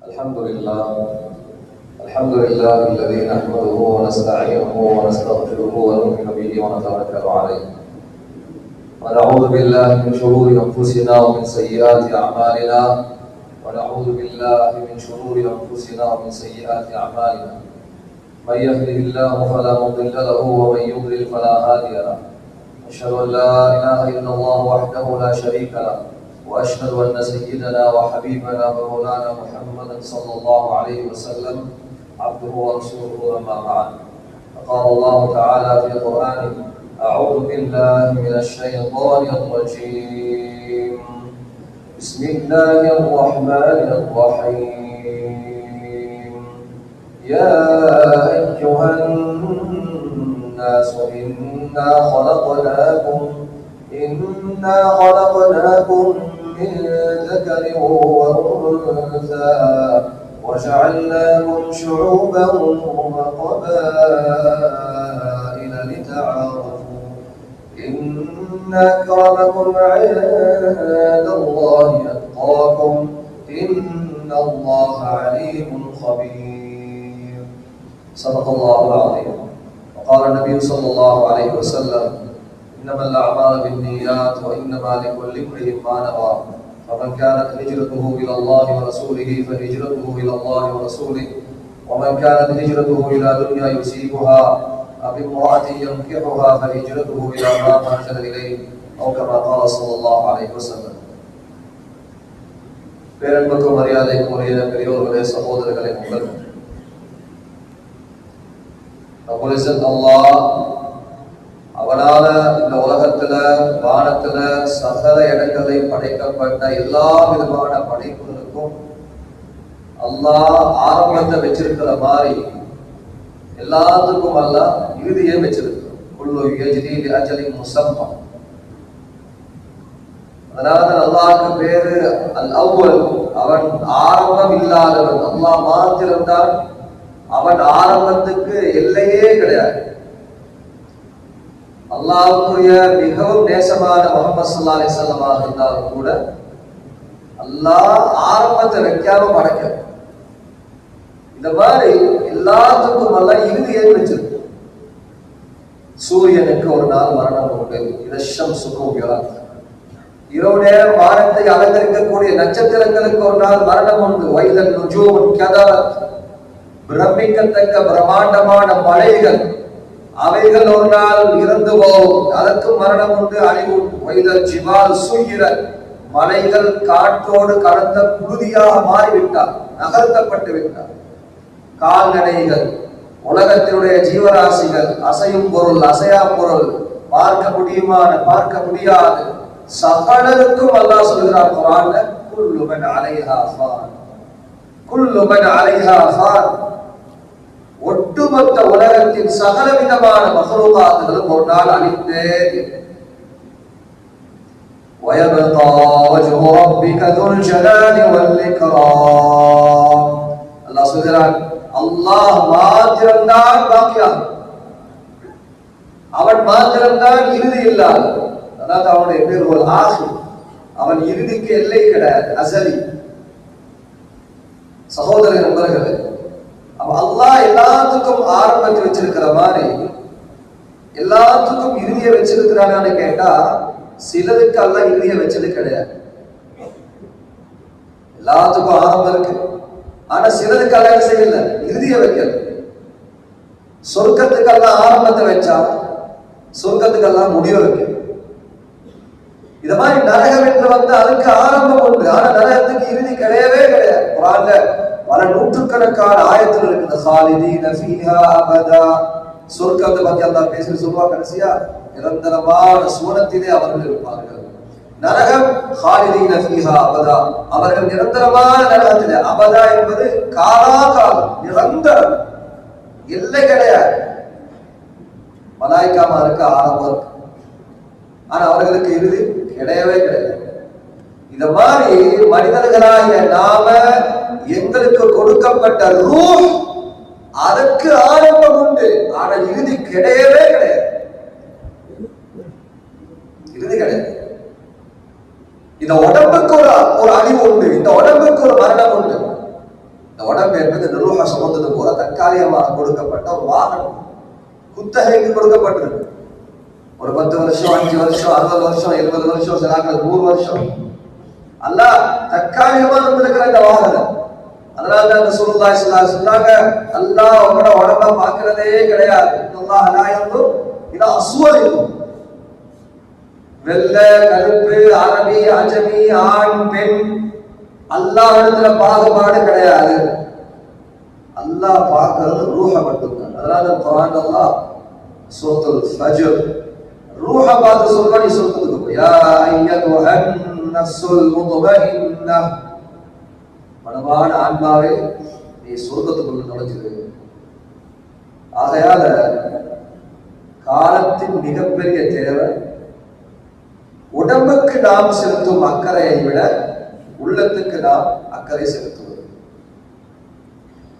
الحمد لله الذي نحمده ونستعينه ونستغفره ونؤمن به ونتوكل عليه ونعوذ بالله من شرور انفسنا ومن سيئات اعمالنا من يهده الله فلا مضل له ومن يضلل فلا هادي له. أشهد أن لا إله إلا الله وحده لا شريك له وأشهد أن سيدنا وحبيبنا ومولانا محمدا صلى الله عليه وسلم عبده ورسوله أما بعد. فقال الله تعالى في القرآن: أعوذ بالله من الشيطان الرجيم. بسم الله الرحمن الرحيم. يا أيها الناس إنا خلقناكم من ذكر وأنثى وجعلناكم شعوبا وقبائل لتعارفوا إن أكرمكم عند الله أتقاكم إن الله عليم خبير. صدق الله العظيم. وقال النبي صلى الله عليه وسلم: إنما الأعمال بالنيات وإنما لكل امرئ ما نوى. فمن كانت هجرته إلى الله ورسوله فهجرته إلى الله ورسوله، ومن كانت هجرته إلى دنيا يصيبها أو امرأة ينكحها فهجرته إلى ما هاجر إليه أو كما قال صلى الله عليه وسلم. பேரன்புக்கும் மரியாதைக்கும் உரிய பெரியோர்களே, சகோதரர்களே, உங்கள் அல்லாஹ் அவனால இந்த உலகத்துல வானத்துல சகல இடங்களை படைக்கப்பட்ட எல்லா விதமான படைப்புகளுக்கும் அல்லாஹ் ஆரம்பத்தை வச்சிருக்கிற மாதிரி எல்லாத்துக்கும் அல்லாஹ் இறுதியே வச்சிருக்கிறான். குல்லு யஜ்ரி லி அஜலின் முஸம்மா. அதனால அல்லாஹ்க்கு பேரு அல் அவ்வல். அவன் ஆரம்பம் இல்லாதவன். அல்லாஹ் மாத்திரம்தான். அவன் ஆரம்பத்துக்கு எல்லையே கிடையாது. அல்லாஹ்வுடைய மிகவும் நேசமான முஹம்மது ஸல்லல்லாஹு அலைஹி வஸல்லம் இருந்தாலும் கூட அல்லாஹ் ஆரம்பத்தை வைக்காம படைக்க. இந்த மாதிரி எல்லாத்துக்கும் எல்லாம் இறுதியை வச்சிருக்கு. சூரியனுக்கு ஒரு நாள் மரணம் உண்டு. இதஷம் சுகம் இரவு நேரம் வானத்தை அலங்கரிக்கக்கூடிய நட்சத்திரங்களுக்கு ஒரு நாள் மரணம் உண்டு. வைதல் நுஜூம் கதவத். பிரமிக்கத்தக்க பிரம்மாண்டமான மலைகள் அவைகள் ஒரு நாள் இறந்து போகும். அதற்கு மரணம் உண்டு, அழிவு. வைதல் ஜிபால் சுயிரத். மலைகள் காற்றோடு கடந்த புழுதியாக மாறிவிட்டார், நகர்த்தப்பட்டு விட்டார். கால்நடைகள், உலகத்தினுடைய ஜீவராசிகள், அசையும் பொருள், அசையா பொருள், பார்க்க முடியுமான பார்க்க முடியாது சகலருக்கும் அல்லாஹ் சொல்கிறார் குர்ஆன்ல: குல்லு மன் அலைஹா ஃபான், குல்லு மன் அலைஹா ஃபான். ஒட்டுமொத்த உலகத்தின் சகல விதமான மக்லூகாத்துகளும் ஒரு நாள் அழிந்தே வயபகா வஜ்ஹு ரப்பிக துல் ஜலாலி வல் இக்ராம். அல்லாஹ் சொல்கிறான், அல்லாஹ் மாத்திரம்தான் பாக்கியாகும். அவன் மாத்திரம்தான் இறுதி இல்லாத. அதாவது அவனுடைய பேர் ஒரு ஆகிர். அவன் இறுதிக்கு எல்லை கிடையாது, அசலி. சகோதர நண்பர்களே, அல்லாஹ் எல்லாத்துக்கும் ஆரம்பத்தை வச்சிருக்கிற மாதிரி எல்லாத்துக்கும் இறுதியை வச்சிருக்கிறான்னு கேட்டா, சிலருக்கு அல்லாஹ் இறுதியை வச்சது கிடையாது. எல்லாத்துக்கும் ஆரம்பம் இருக்கு, ஆனா சிலருக்கு அல்லாஹ் செய்யல, இறுதியை வைக்கல. சொர்க்கத்துக்கு அல்லாஹ் ஆரம்பத்தை வச்சா சொர்க்கத்துக்கு அல்லாஹ் முடிவை வைக்க. இத மாதிரி நரகம் என்று வந்து அதுக்கு ஆரம்பம் உண்டு, ஆனா நரகத்துக்கு இறுதி கிடையவே கிடையாது. குர்ஆன்ல பல நூற்றுக்கணக்கான ஆயத்தில் இருக்குது. ஹாலிதீன ஃபீஹா அபதா. சொர்க்கத்தை பத்தி அல்லாஹ் பேசி சொல்வா கடைசியா நிரந்தரமான சுவனத்திலே அவர்கள் இருப்பார்கள். நரகம் ஹாலிதீன ஃபீஹா அபதா, அவர்கள் நிரந்தரமான நரகத்திலே. அபதா என்பது காலாகாலம், நிரந்தரம், எல்லை கிடையாது. மலாய்க்காமாருக்கு ஆரம்பம் இருக்கு, ஆனா அவர்களுக்கு இறுதி கிடையவே கிடையாது. இந்த மாதிரி மனிதர்களாகிய நாம எங்களுக்கு கொடுக்கப்பட்ட ரூஹ் அதற்கு ஆரம்பம் உண்டு, ஆனா இறுதி கிடையவே கிடையாது. இறுதி கிடையாது. இந்த உடம்புக்கு ஒரு அழிவு உண்டு, இந்த உடம்புக்கு ஒரு மரணம் உண்டு. கொடுக்கப்பட்ட ஒரு வாகனம், குத்தகைக்கு கொடுக்கப்பட்டிருக்கு. ஒரு 10 வருஷம், 5 வருஷம், 60 வருஷம், 70 வருஷம், சில 100 வருஷம் அல்லாஹ் தற்காலிகமா இருந்திருக்கிற இந்த வாகனம். அதனால தான் ரசூலுல்லாஹி ஸல்லல்லாஹு அலைஹி வஸல்லம் சொன்னாங்க, அல்லாஹ் உங்களோட உடம்ப பார்க்கிறதே கிடையாது. அல்லாஹ் லா யன்துர் இலா அஸ்வரிக்கும், வெள்ளை கருப்பு, அரபி அஜமி, ஆண் பெண், அல்லாஹ் இடத்துல பாகுபாடு கிடையாது. அல்லாஹ் பார்க்கிறது ரூஹ மட்டும்தான். அதனால குர்ஆன் அல்லாஹ் சூரத்துல் ஃபஜ்ர் ரூஹ பார்த்து சொல்றான். சொல்றதுக்கு யா அய்யதுஹன் நஃப்ஸுல் முத்மஇன்னா, மனமான ஆன்மாவே நீ சொர்க்கத்துக்குள்ள நுழைஞ்சிரு. ஆகையால காலத்தின் மிகப்பெரிய தேவை உடம்புக்கு நாம் செலுத்தும் அக்கறையை விட உள்ளத்துக்கு நாம் அக்கறை செலுத்துவது.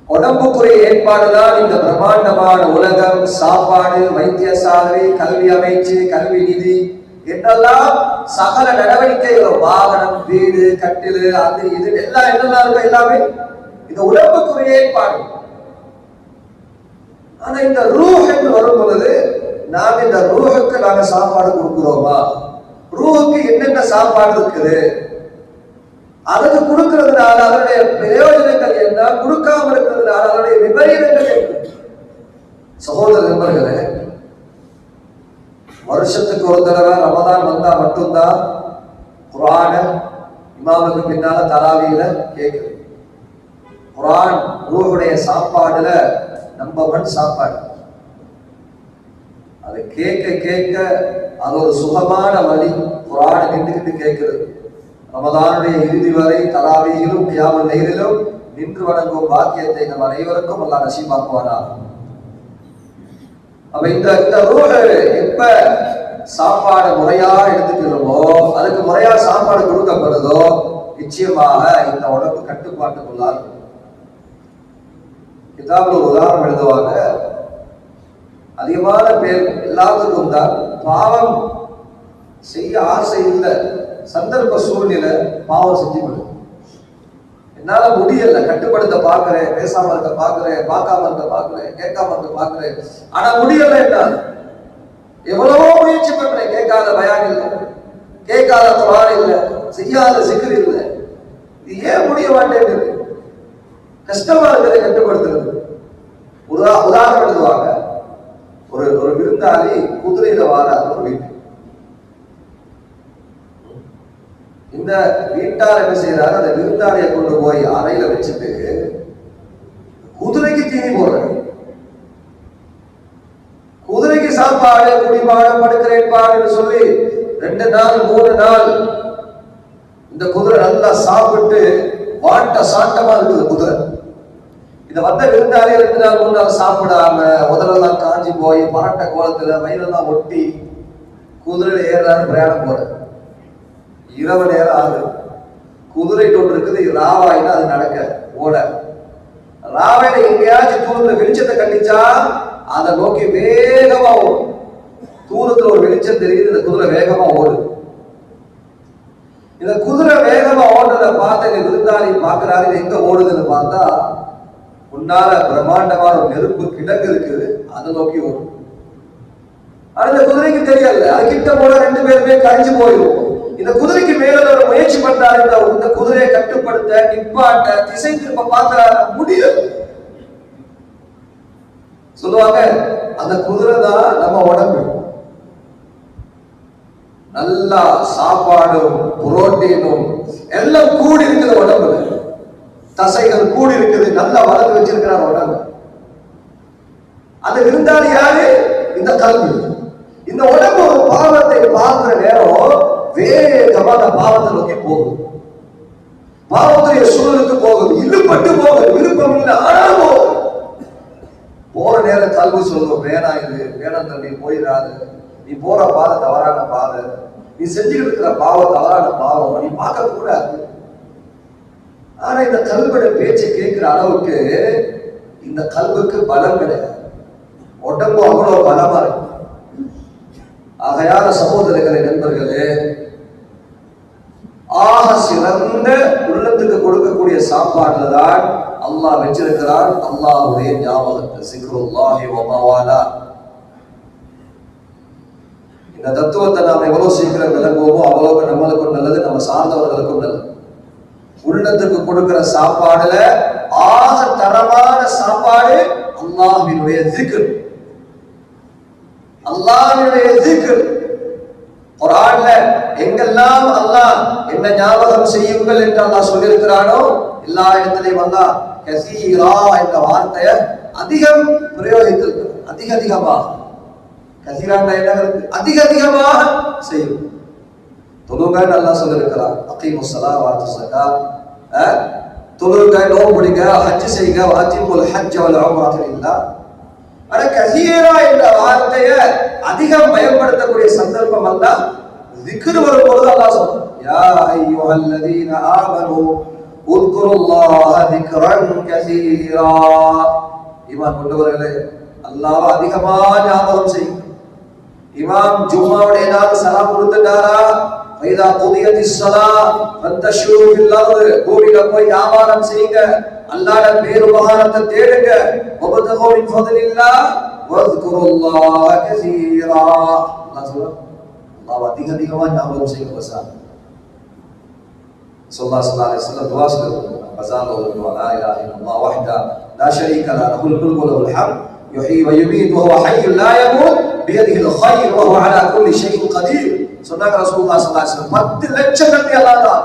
உடம்புக்குரிய ஏற்பாடுதான் இந்த பிரம்மாண்டமான உலகம், சாப்பாடு, வைத்தியசாலை, கல்வி அமைச்சு, கல்வி நிதி என்றெல்லாம் சகல நடவடிக்கைகள், வாகனம், வீடு, கட்டிலு, அது இது எல்லாம் என்னெல்லாம் இருக்கும், எல்லாமே இந்த உடம்புக்குரிய ஏற்பாடு. ஆனா இந்த ரூஹ் என்று வரும் பொழுது நாம் இந்த ரூஹுக்கு நாங்க சாப்பாடு கொடுக்கிறோமா? ரூஹுக்கு என்னென்ன சாப்பாடு இருக்குது? அதுக்கு கொடுக்கிறதுனால அதனுடைய பிரயோஜனங்கள் என்ன, கொடுக்காம இருக்கிறதுனால அதனுடைய விபரீதங்கள் என்ன? சகோதர நண்பர்களே, வருஷத்துக்கு ஒரு தடவை ரமதான் வந்தா மட்டும்தான் குர்ஆன இமாமுக்கு பின்னால தராவியில கேட்குது. குர்ஆன் ரூஹுடைய சாப்பாடுல நம்பர் 1 சாப்பாடு. அதை கேட்க கேட்க அது ஒரு சுகமான வழி. குர்ஆனை நின்றுகிட்டு கேட்கிறது. ரமதானுடைய இறுதி வரை தராவியிலும் கியாமுல் லைலிலும் நின்று வணங்கும் பாக்கியத்தை நம் அனைவருக்கும் அல்லாஹ் நசீபாக்குவானா. அப்ப இந்த ரூஹ் எப்ப சாப்பாடு முறையா எடுத்துக்கிறோமோ, அதுக்கு முறையா சாப்பாடு கொடுக்கப்படுதோ, நிச்சயமாக இந்த உடம்பு கட்டுப்பாட்டுக்குள்ளால். கிதாபுல ஒரு உதாரணம் எழுதுவாங்க. அதிகமான பேர் எல்லாத்துக்கும் தான் பாவம் செய்ய ஆசை இல்லை, சந்தர்ப்ப சூழ்நிலை பாவம் செஞ்சு விடும். என்னால முடியல, கட்டுப்படுத்த பாக்குறேன், பேசாம இருக்க பாக்குறேன், பார்க்காம இருக்க பாக்குறேன், கேட்காம இருக்க பாக்குறேன், ஆனா முடியல. என்ன எவ்வளவோ முயற்சி பண்றேன், கேட்காத பயான் இல்லை, கேட்காத குர்ஆன் இல்லை, செய்யாத சிக்ர் இல்லை, இது ஏன் முடிய மாட்டேங்குது? கஷ்டமா இருக்கிறதை கட்டுப்படுத்துறது. உதாரணம் எழுதுவாங்க. ஒரு விருந்தாளி குதிரையில வாரார் ஒரு வீட்டு. இந்த வீட்டார் என்ன செய்யறாரு, அந்த விருந்தாளியை கொண்டு போய் அறையில வச்சுட்டு குதிரைக்கு தீனி போடுறாரு. குதிரைக்கு சாப்பாடு, குடிபாடு, படுக்கிறேன்பாடுன்னு சொல்லி 2 நாள் 3 நாள் இந்த குதிரை நல்லா சாப்பிட்டு வாட்ட சாட்டமா இருக்குது குதிரை. இத வந்த விருந்தாளி 2 நாள் 3 நாள் சாப்பிடாம உதலெல்லாம் காஞ்சி போய் பரட்ட கோலத்துல வயிறெல்லாம் ஒட்டி குதிரையில ஏறாரு, பிரயாணம் போற. இரவு நேரம் ஆகுது. குதிரை கொண்டு இருக்குது. ராவாயினா அது நடக்க ஓட. ராவையில எங்கேயாச்சும் தூரத்துல வெளிச்சத்தை கண்டிச்சா அதை நோக்கி வேகமா ஓடும். தூரத்துல ஒரு வெளிச்சம் தெரியுது, இந்த குதிரை வேகமா ஓடு. இந்த குதிரை வேகமா ஓடுறத பார்த்த இந்த விருந்தாளி பாக்குறாரு, இது எங்க ஓடுதுன்னு பார்த்தா முன்னால பிரம்மாண்டமான ஒரு நெருப்பு கிடங்கு இருக்குது, அதை நோக்கி ஓடும். ஆனா இந்த குதிரைக்கு தெரியல, அது கிட்ட போல 2 பேருமே கரைஞ்சு போயிடும். இந்த குதிரைக்கு மேல ஒரு முயற்சி பண்றாரு, இந்த குதிரையை கட்டுப்படுத்த, நிப்பாட்ட, திசை திருப்ப பார்க்கிறாரு, முடியும். சொல்லுவாங்க, அந்த குதிரை தான் நம்ம உடம்பு. நல்லா சாப்பாடும் புரோட்டீனும் எல்லாம் கூடி இருக்குது உடம்புல. தசைகள் கூடி இருக்குது, நல்லா வளர்த்து வச்சிருக்கிறார் உடம்பு. அந்த விருந்தாளி யாரு? இந்த கல்வி. இந்த உடம்பு ஒரு பாவத்தை பார்க்கிற நேரம் வேகமா அந்த பாவத்தை நோக்கி போகுது, பாவத்துடைய சூழலுக்கு போகுது, இழுப்பட்டு போகுது, விருப்பம் இல்லை ஆனால் போகுது. போற நேரம் கல்வி சொல்லும், வேணாம், இது வேணாம் தம்பி, போயிடாது, நீ போற பாதை தவறான பாதை, நீ செஞ்சுக்கிட்டு இருக்கிற பாவம் தவறான பாவம், நீ பார்க்க கூடாது. ஆனா இந்த கல்வியோட பேச்சை கேட்கிற அளவுக்கு இந்த கல்விக்கு பலம் கிடையாது. உடம்பு அவ்வளவு பலமா இருக்கு. ஆகையால சகோதரர்களே, நண்பர்களே, ஆக சிறந்த உள்ளத்துக்கு கொடுக்கக்கூடிய சாப்பாடு சாப்பாடுல தான் அல்லாஹ் வச்சிருக்கிறான் அல்லாஹ்வுடைய ஞாபகத்தை. சிக்ருல்லாஹி வ மவாலா. இந்த தத்துவத்தை நாம் எவ்வளவு சீக்கிரம் விளங்குவோமோ அவ்வளவு நம்மளுக்கும் நல்லது, நம்ம சார்ந்தவர்களுக்கும் நல்லது. உள்ளத்துக்கு கொடுக்கிற சாப்பாடுல ஆக தரமான சாப்பாடு அல்லாஹ்வினுடைய zikr. அல்லாஹ்வினுடைய zikr. குர்ஆன்ல எங்கெல்லாம் அல்லாஹ் என்ன ஞாபகம் செய்யுங்கள் என்று அல்லாஹ் சொல்லியிருக்கிறானோ எல்லா இடத்திலையும் அல்லாஹ் கஸீரா என்ற வார்த்தையை அதிகம் பிரயோகித்திருக்கிறார். அதிகமாக கஸீரான என்ன அதிகமாக செய்யும். தொழுகை அல்லாஹ் சொல்லியிருக்கிறார். அகீமுஸ் ஸலாத் வ ஆத்துஸ் ஸகாத். தொழுகை, நோன்பு பிடிங்க, ஹஜ் செய்யுங்க. வஅத்திமுல் ஹஜ்ஜ வல் உம்ரத லில்லாஹ். ஆனா கஸீரா என்ற வார்த்தையை அதிகம் பயன்படுத்தக்கூடிய சந்தர்ப்பம் அல்லாஹ் zikr வரும்போது அல்லாஹ் சொல்றான், யா அய்யுஹல்லதீன ஆமனூ உذ்குருல்லாஹ ذிக்ரன் கஸீரா. ஈமான் கொண்டவர்களே, அல்லாஹ்வை அதிகமா ஞாபகம் செய்யுங்க. இமாம் ஜும்மாவுடைய நாள் சலாம் கொடுத்துட்டாரா, ஃபைதா குதியத்திஸ் ஸலாத் ஃபந்தஷூரு ஃபில் அர்த், பூமியில போய் வியாபாரம் செய்யுங்க, அல்லாஹ்வுடைய பேர் உபகாரத்தை தேடுங்க. வபதகு மின் ஃபضலில்லாஹ் வذ்குருல்லாஹ கஸீரா. அல்லாஹ் சொல்றான், அல்லாஹ்வை அதிகமா ஞாபகம் செய்யுங்க. பஸார் ஸல்லல்லாஹு அலைஹி வஸல்லம் துஆ செய்றாங்க. பஸார் துஆ, லா இலாஹா இல்லல்லாஹ் வஹ்தஹு லா ஷரீக லஹு லஹுல் முல்கு வ லஹுல் ஹம்த் யுஹ்யி வ யுமீத் வ ஹுவ ஹய்யுன் லா யமூத் பியதிஹில் கைர் வ ஹுவ அலா குல்லி ஷைஇன் கதீர். சொன்னாங்க ரசூலுல்லாஹி ஸல்லல்லாஹு அலைஹி வஸல்லம். 10 லட்சம் நன்மை அல்லாஹ் தான்.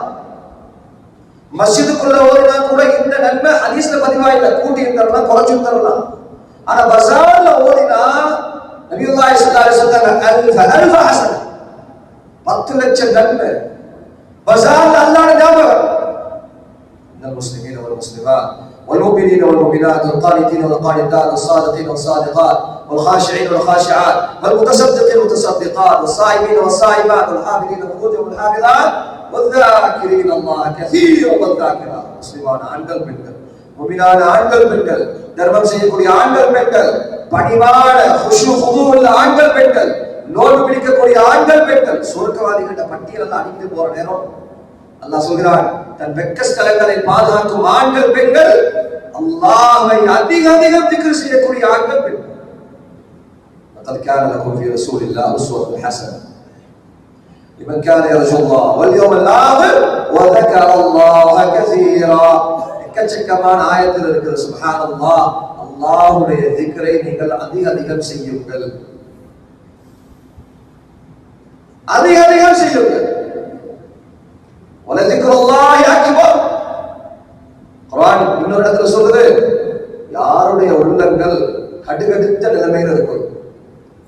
மஸ்ஜிதுக்குள்ள ஓதுனா கூட இந்த நன்மை ஹதீஸ்ல பதிவா இல்ல, கூட்டி தரலாம் குறைச்சு தரலாம். ஆனா பஸார்ல ஓதினா நபியுல்லாஹி ஸல்லல்லாஹு அலைஹி வஸல்லம் அல்ஃப ஹஸன், 10 லட்சம் நன்மை. பஸார்ல அல்லாஹ்வுடைய ஞாபகம். இன்னல் முஸ்லிமீன வல் முஸ்லிமாத் والمؤمنين والمؤمنات والقانتين والقانتات والصادقين والصادقات والخاشعين والخاشعات والمتصدقين والمتصدقات والصائمين والصائمات والحافظين فروجهم والحافظات والذاكرين الله كثيرا والذاكرات. முஸ்லிமான ஆண்கள் பெண்கள், முஃமினான ஆண்கள் பெண்கள், தர்மம் செய்யக்கூடிய ஆண்கள் பெண்கள், பணிவான குஷு ஹுது உள்ள ஆண்கள் பெண்கள், நோன்பு பிடிக்கக்கூடிய ஆண்கள் பெண்கள், சொர்க்கவாதிகள பட்டியல்ல அடித்து போற நேரம் அல்லாஹ் சொல்கிறான், தன் வெட்க ஸ்தலங்களை பாதுகாக்கும் ஆண்கள் பெண்கள், அல்லாஹ்வை அதிகம் திக்ர் செய்யக்கூடிய ஆண்கள் பெண்கள். لقد كان لكم في رسول الله أسوة حسنة لمن كان يرجو الله واليوم الآخر وذكر الله كثيرا. எக்கச்சக்கமான ஆயத்தில் இருக்கிற சுப்ஹானல்லாஹ், அல்லாஹ்வுடைய திக்ரை நீங்கள் அதிகம் செய்யுங்கள், அதிகம் செய்யுங்கள். வலதிக்ருல்லாஹி அக்பர். குர்ஆன் இன்னொரு இடத்துல சொல்லுது, யாருடைய உள்ளங்கள் கடுகடுத்த நிலைமையில இருக்கும்,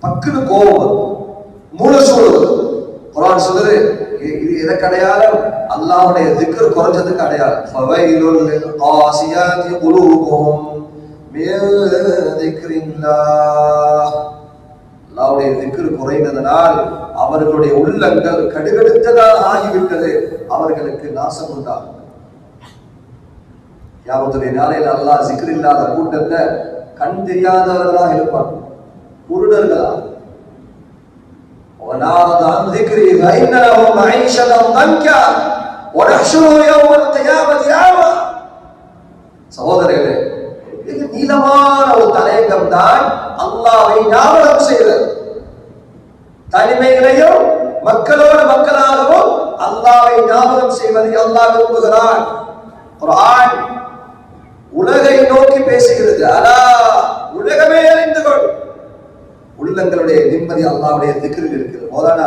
பக்குன்னு கோபம், மூளை சூடுவது. குர்ஆன் சொல்லுது, இது எதற்கு அடையாளம்? அல்லாஹ்வுடைய திக்ர் குறைஞ்சதுக்கு அடையாளம். ஃபவைலுல் லில் காசியாதி குலூபுஹும் மின் திக்ரில்லாஹ். அல்லாஹ்வுடைய திக்ர் குறைந்ததனால் அவர்களுடைய உள்ளங்கள் கடுகடுத்ததாக ஆகிவிட்டது, அவர்களுக்கு நாசம் உண்டாகும். கியாமத்துடைய நாளையில் அல்லாஹ் zikr இல்லாத கூட்டத்தை கண் தெரியாதவர்களாக இருப்பாங்க, குருடர்களா. وَنَعْرَضَ عَنْ ذِكْرِي فَإِنَّ لَهُ مَعِيشَةً ضَنكًا وَنَحْشُرُهُ يَوْمَ الْقِيَامَةِ أَعْمَى. சகோதரர்களே, இது நீளமான ஒரு தலையங்கம் தான் அல்லாஹ்வை ஞாபகம் செய்வது. தனிமையிலையும் மக்களோடு மக்களாகவும் அல்லாஹ்வை ஞாபகம் செய்வதை அல்லாஹ் விரும்புகிறான். குர்ஆன் உலகை நோக்கி பேசுகிறது. அலா, உலகமே அறிந்து கொள். உள்ளங்களுடைய நிம்மதி அல்லாஹ்வுடைய திக்ரில் இருக்கிறது. மௌலானா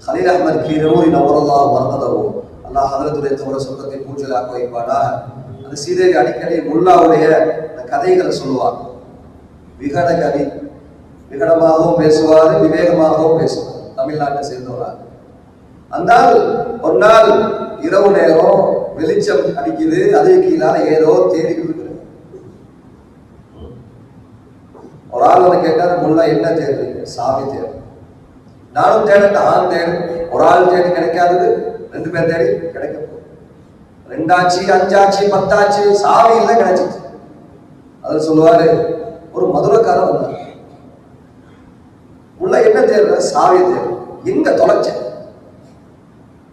கலீல் அஹ்மத் கீரனூரி நவரல்லாஹு மர்கதஹு, அல்லாஹ் ஹஜ்ரத்துடைய கபர சொர்க்கத்தை பூஜையாக்க வைப்பானாக. அந்த சீதேவி அடிக்கடி முல்லாவுடைய கதைகளை சொல்லுவார். விகடமாகவும் பேசுவார், விவேகமாகவும் பேசுவார். தமிழ்நாட்டை சேர்ந்தவராக. அந்த ஒரு நாள் இரவு நேரம் வெளிச்சம் அடிக்குது, அதே கீழால ஏதோ தேடிக்கிட்டு இருக்கிறது. ஒரு ஆள் வந்து கேட்டாரு, முல்லா என்ன தேடுறீங்க? சாவி தேடு. நானும் தேடட்டேன், ஆண் தேடு. ஒரு ஆள் தேடி கிடைக்காதது, 2 பேர் தேடி கிடைக்க போகுது. 2 ஆச்சு, 5 ஆச்சு, 10 ஆச்சு, சாவி இல்லை, கிடைச்சிச்சு. அது சொல்லுவாரு, ஒரு மதுரைக்காரன் வந்தார். உள்ள என்ன தேடுற? சாவி தேடு. எங்க தொலைச்சேன்?